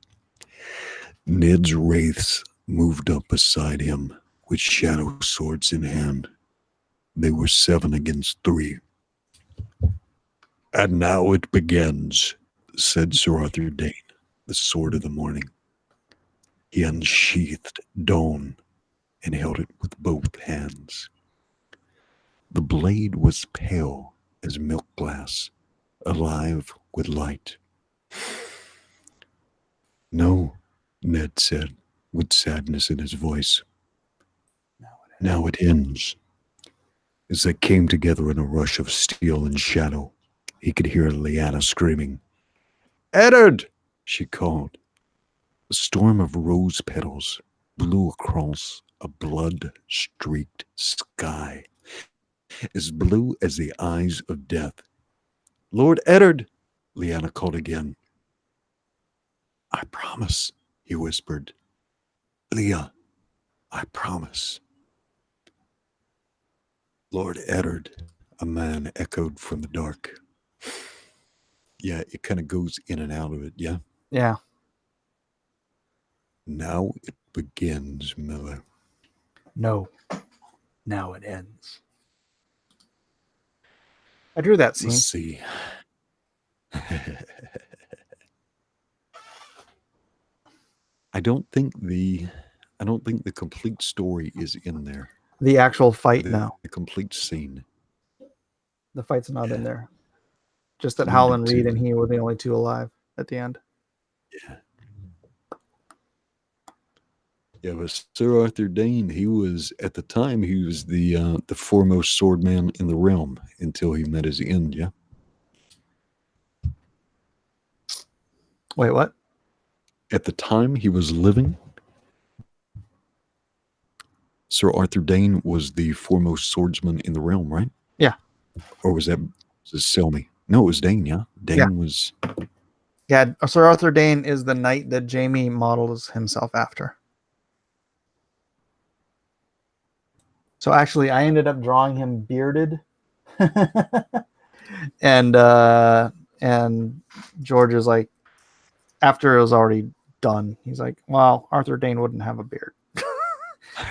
Ned's wraiths moved up beside him with shadow swords in hand. They were 7 against 3. And now it begins, said Sir Arthur Dane, the Sword of the Morning. He unsheathed Dawn and held it with both hands. The blade was pale as milk glass, alive with light. No, Ned said, with sadness in his voice. Now it ends. As they came together in a rush of steel and shadow, he could hear Lyanna screaming. Eddard! She called. A storm of rose petals blew across a blood-streaked sky, as blue as the eyes of death. Lord Eddard! Lyanna called again. I promise, he whispered. Leah, I promise. Lord Eddard, a man echoed from the dark. Yeah, it kind of goes in and out of it, yeah? Yeah. Now it begins, Miller. No. Now it ends. I drew that scene. Let's see. I don't think the complete story is in there. The actual fight now. The complete scene. The fight's not in there. Just that Needed Howland Reed to. and he were the only 2 alive at the end. Yeah. Yeah, but Sir Arthur Dane, he was at the time he was the foremost swordman in the realm until he met his end. Yeah. Wait, what? At the time he was living, Sir Arthur Dane was the foremost swordsman in the realm, right? Yeah. Or was it Selmy? No, it was Dane. Yeah, Dane was. Yeah, Sir Arthur Dane is the knight that Jaime models himself after. So actually, I ended up drawing him bearded, and George is like, after it was already done, he's like, "Well, Arthur Dane wouldn't have a beard."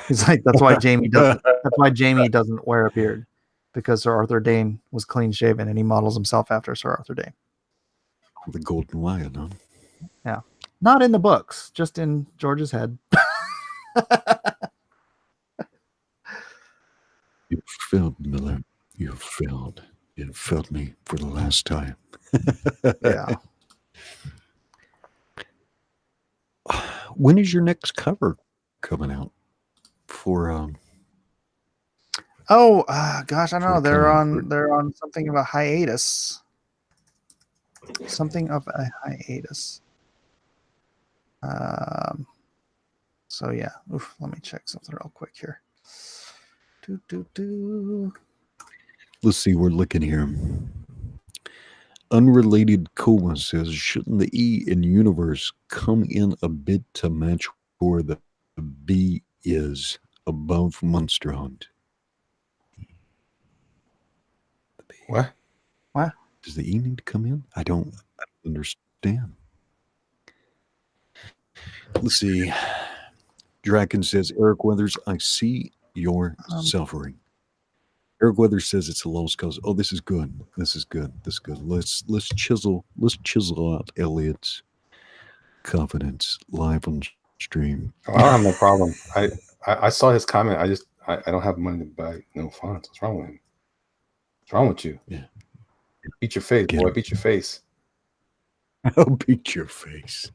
He's like, "That's why Jaime doesn't. That's why Jaime doesn't wear a beard, because Sir Arthur Dane was clean shaven, and he models himself after Sir Arthur Dane." The Golden Lion, huh? Yeah, not in the books, just in George's head. You failed, Miller. You failed. You failed me for the last time. Yeah. When is your next cover coming out for Oh gosh, I don't know. For They're coming. they're on something of a hiatus. Something of a hiatus. So yeah. Oof, let me check something real quick here. Let's see, we're looking here. Unrelated Coma says, shouldn't the E in universe come in a bit to match where the B is above Monster Hunt? What? What? Does the E need to come in? I don't understand. Let's see. Draken says, Eric Weathers, I see your suffering. Eric Weathers says it's a lost cause. Oh, this is good. This is good. This is good. Let's chisel out Elliot's confidence live on stream. Oh, I don't have no problem. I saw his comment. I don't have money to buy no fonts. What's wrong with him? What's wrong with you? Yeah. Beat your face, boy. Beat your face. I'll beat your face.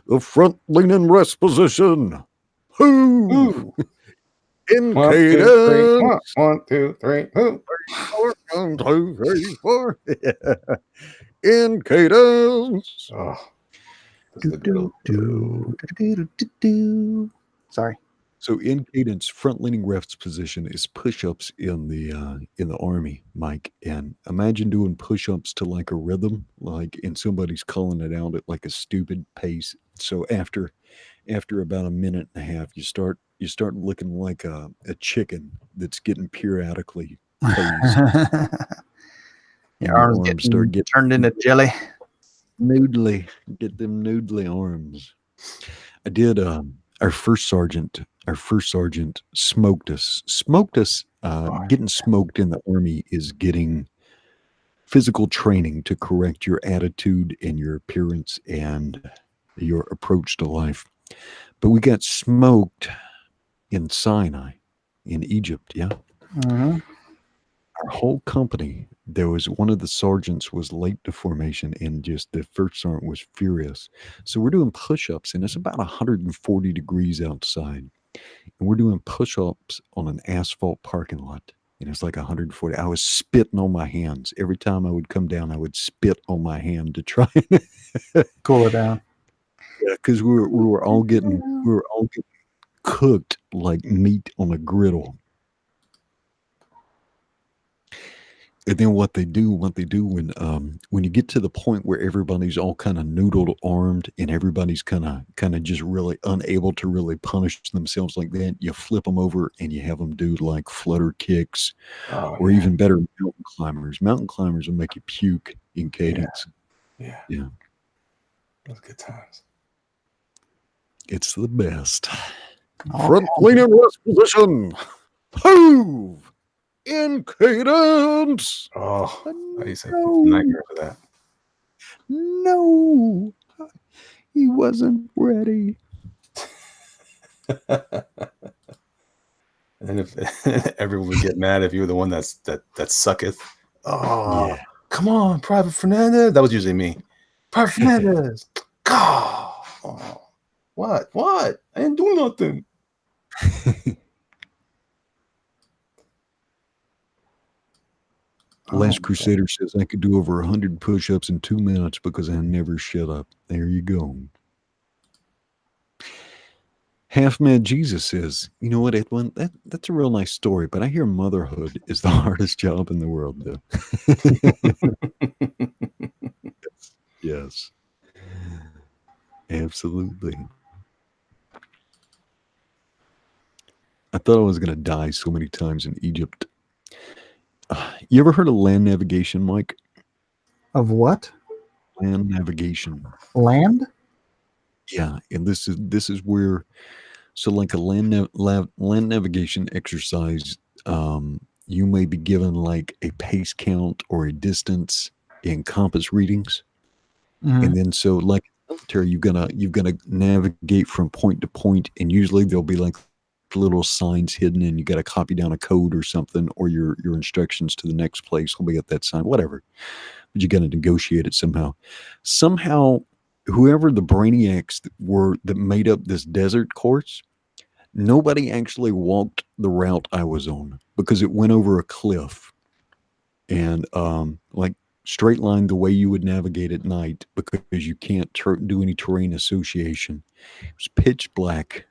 The front leaning rest position. Who? In cadence. 1, 2, 3. Who? 1, 2, 3, 4. In cadence. Oh. This is the middle. Sorry. So in cadence, front leaning ref's position is push-ups in the army, Mike. And imagine doing push-ups to like a rhythm, like, and somebody's calling it out at like a stupid pace. So after about a minute and a half, you start looking like a chicken that's getting periodically phased. Your arms get turned into jelly. Noodly, get them noodly arms. I did. Our first sergeant smoked us. Getting smoked in the army is getting physical training to correct your attitude and your appearance and your approach to life. But we got smoked in Sinai, in Egypt. Yeah. Mm-hmm. Our whole company, there was one of the sergeants was late to formation, and just the first sergeant was furious. So we're doing push-ups, and it's about 140 degrees outside, and we're doing push-ups on an asphalt parking lot, and it's like 140. I was spitting on my hands every time I would come down. I would spit on my hand to try and cool it down. Yeah, because we were all getting cooked like meat on a griddle. And then what they do when you get to the point where everybody's all kind of noodle armed and everybody's kind of just really unable to really punish themselves like that, you flip them over and you have them do like flutter kicks, or even better, mountain climbers. Mountain climbers will make you puke in cadence. Yeah. Those good times. It's the best. Front leaning rest position. Move. In cadence. Oh, I used to have a nightmare for that. No, he wasn't ready. And if everyone would get mad if you were the one that sucketh. Oh, yeah. Come on, Private Fernandez. That was usually me. Private Fernandez. God. Oh, what? I didn't do nothing. Last Crusader says I could do over 100 push-ups in 2 minutes because I never shut up. There you go. Half Mad Jesus says, you know what, Edwin? That's a real nice story, but I hear motherhood is the hardest job in the world, though. Yes. Absolutely. I thought I was going to die so many times in Egypt. You ever heard of land navigation, Mike? Of what? Land navigation. Land? Yeah, and this is where, so like a land navigation exercise, you may be given like a pace count or a distance in compass readings, and then so like military, you're gonna navigate from point to point, and usually there'll be like little signs hidden, and you got to copy down a code or something, or your instructions to the next place will be at that sign, whatever. But you got to negotiate it somehow. Whoever the brainiacs were that made up this desert course, nobody actually walked the route I was on because it went over a cliff, and like straight line the way you would navigate at night because you can't do any terrain association. It was pitch black.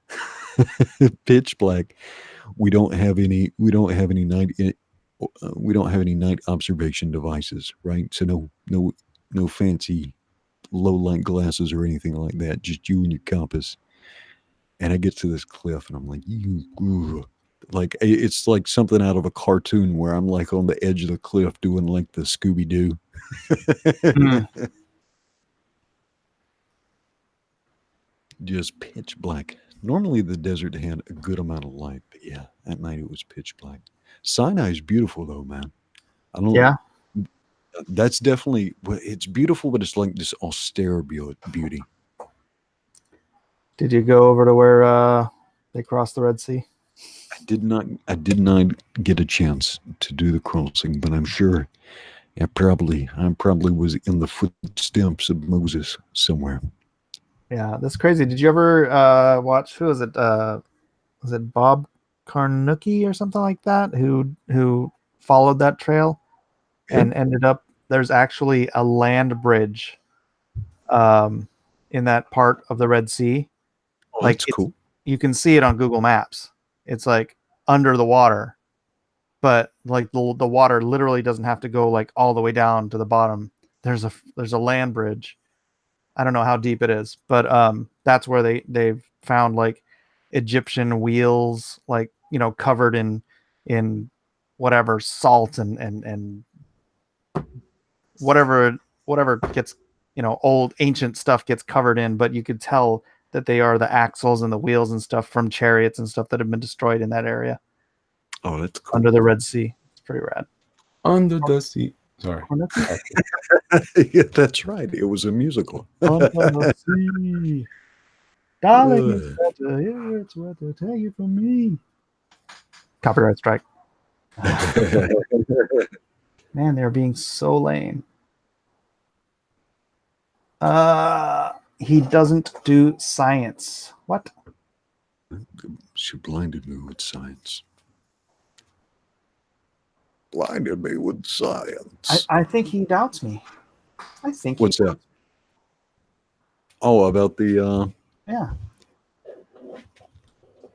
Pitch black. We don't have any night. we don't have any night observation devices, right? So no fancy low light glasses or anything like that. Just you and your compass. And I get to this cliff, and I'm like, like it's like something out of a cartoon where I'm like on the edge of the cliff doing like the Scooby Doo. Just pitch black. Normally the desert had a good amount of light, but yeah, that night it was pitch black. Sinai is beautiful though, man. I don't. Yeah. That's definitely. It's beautiful, but it's like this austere beauty. Did you go over to where they crossed the Red Sea? I did not get a chance to do the crossing, but I'm sure I probably was in the footsteps of Moses somewhere. Yeah, that's crazy. Did you ever watch, who was it? Was it Bob Carnucki or something like that who followed that trail and ended up, there's actually a land bridge in that part of the Red Sea. Oh, Like, that's cool. You can see it on Google Maps. It's like under the water, but like the water literally doesn't have to go like all the way down to the bottom. There's a land bridge. I don't know how deep it is, but that's where they've found like Egyptian wheels, like, covered in whatever salt and whatever gets, old ancient stuff gets covered in, but you could tell that they are the axles and the wheels and stuff from chariots and stuff that have been destroyed in that area. Oh, that's cool. Under the Red Sea. It's pretty rad. Under the sea. Sorry. Yeah, that's right. It was a musical. Under the sea. Darling, it's better here. It's what they tell you from me. Copyright strike. Man, they're being so lame. He doesn't do science. What? She blinded me with science. Blinded me with science. I think he doubts me. I think. What's that? Oh, about the. Yeah.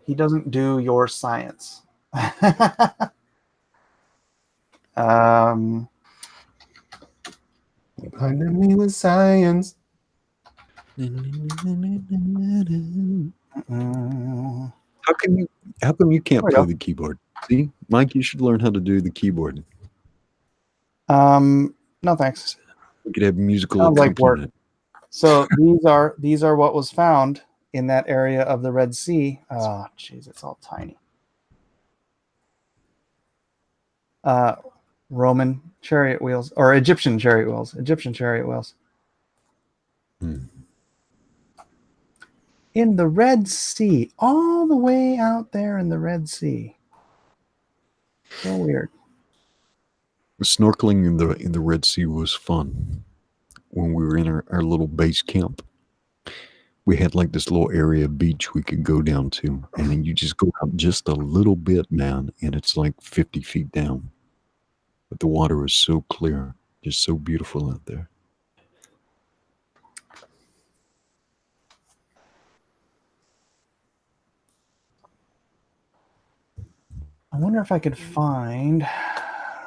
He doesn't do your science. Blinded me with science. How come you can't play the keyboard? See, Mike, you should learn how to do the keyboard. No thanks. We could have musical Sounds like work. accompaniment. So these are what was found in that area of the Red Sea. Oh, jeez, it's all tiny. Roman chariot wheels, or Egyptian chariot wheels. In the Red Sea, all the way out there in the Red Sea. So weird. Snorkeling in the Red Sea was fun. When we were in our little base camp, we had like this little area of beach we could go down to, and then you just go out just a little bit, man, and it's like 50 feet down. But the water is so clear, just so beautiful out there. I wonder if I could find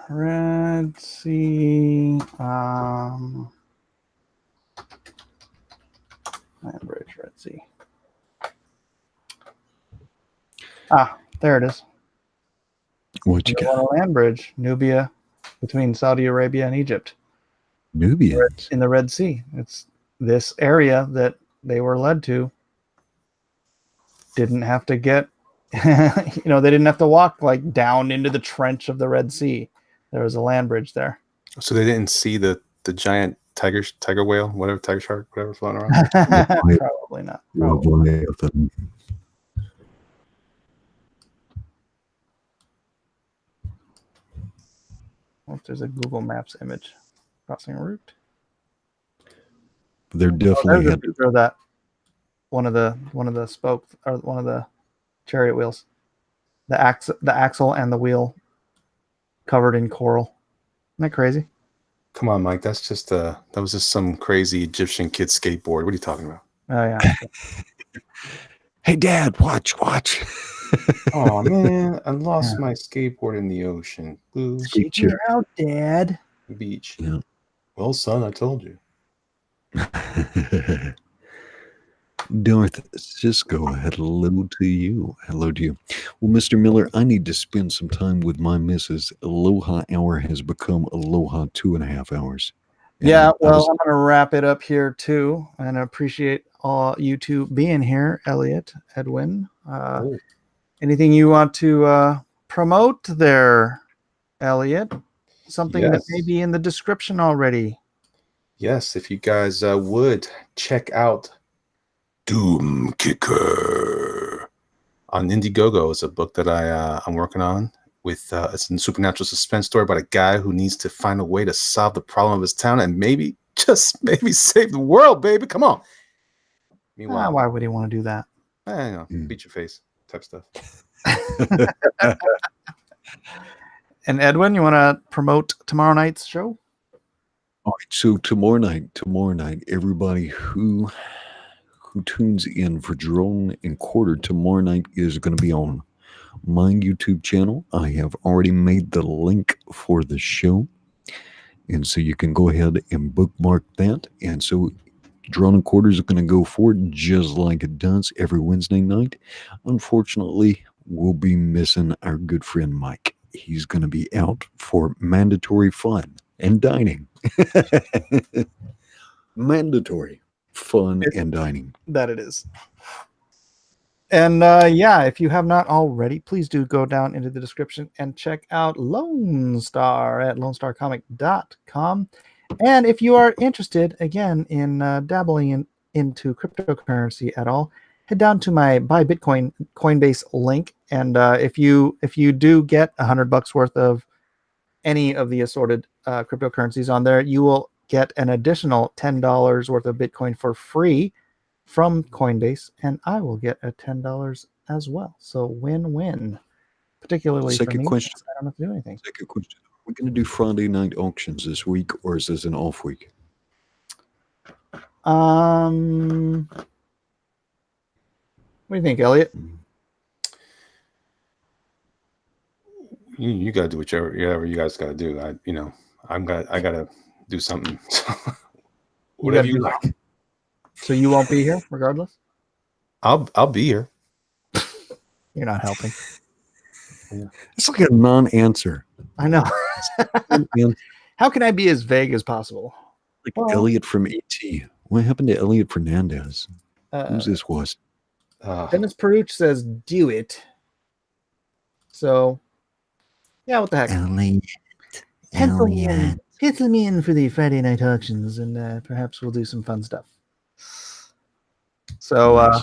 Red Sea land bridge, Red Sea. Ah, there it is. What you got? Land bridge, Nubia, between Saudi Arabia and Egypt. Nubia in the Red Sea. It's this area that they were led to. Didn't have to get, they didn't have to walk like down into the trench of the Red Sea. There was a land bridge there. So they didn't see the giant tiger whale, whatever, tiger shark, whatever floating around. Probably not. Probably. If there's a Google Maps image crossing a route. They're definitely there's a picture of that. One of the spokes, or one of the chariot wheels. The axle and the wheel covered in coral. Isn't that crazy? Come on, Mike. That's just that was just some crazy Egyptian kid skateboard. What are you talking about? Oh yeah. Hey, Dad, watch. Oh man, I lost my skateboard in the ocean. Blue Skate Figure chair. out, Dad. beach. Yeah. Well, son, I told you. Darth Cisco, hello to you. Hello to you. Well, Mr. Miller, I need to spend some time with my missus. Aloha hour has become Aloha 2.5 hours. And Yeah, I well, was- I'm going to wrap it up here too, and I appreciate all you two being here, Elliot, Edwin. Oh. Anything you want to promote there, Elliot? Something that Yes. may be in the description already. Yes, if you guys would check out Doom Kicker on Indiegogo. It's a book that I'm working on. With it's a supernatural suspense story about a guy who needs to find a way to solve the problem of his town and maybe, just maybe, save the world, baby. Come on. Meanwhile, Why would he want to do that? you know, beat your face type stuff. And Edwin, you want to promote tomorrow night's show? All right, so tomorrow night, everybody who tunes in for Drone and Quarter tomorrow night is going to be on my YouTube channel. I have already made the link for the show, and so you can go ahead and bookmark that. And so Drone and Quarter is going to go forward just like it does every Wednesday night. Unfortunately, we'll be missing our good friend Mike. He's going to be out for mandatory fun and dining. Mandatory fun and dining. That it is. And yeah, if you have not already, please do go down into the description and check out Lone Star at lonestarcomic.com. And if you are interested, again, in dabbling into cryptocurrency at all, head down to my Buy Bitcoin Coinbase link. And if you do get $100 worth of any of the assorted cryptocurrencies on there, you will get an additional $10 worth of Bitcoin for free from Coinbase, and I will get a $10 as well. So win-win, particularly for Second me. question. I don't have to do anything. Second question. Are we going to do Friday night auctions this week, or is this an off week? What do you think, Elliot? You got to do whatever you guys got to do. I gotta do something. Whatever you like. So you won't be here regardless? I'll be here. You're not helping. Yeah. It's like a non-answer. I know. Like How can I be as vague as possible? Elliot from ET. What happened to Elliot Fernandez? Who's this was? Dennis Peruch says, do it. So, yeah, what the heck? Pencil me in for the Friday night auctions, and perhaps we'll do some fun stuff. So, Nice.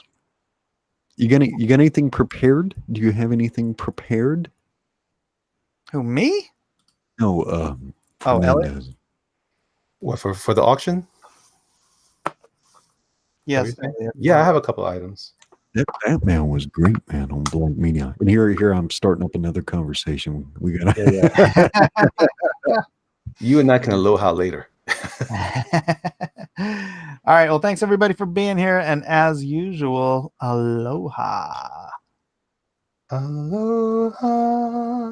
You got anything prepared? Do you have anything prepared? who, me? No, Elliot? Fernandez. What for the auction? Yes. Yeah, I have a couple items. That Batman was great, man, on Blank Media. And here I'm starting up another conversation. We got You and I can aloha later. All right. Well, thanks everybody for being here. And as usual, aloha. Aloha.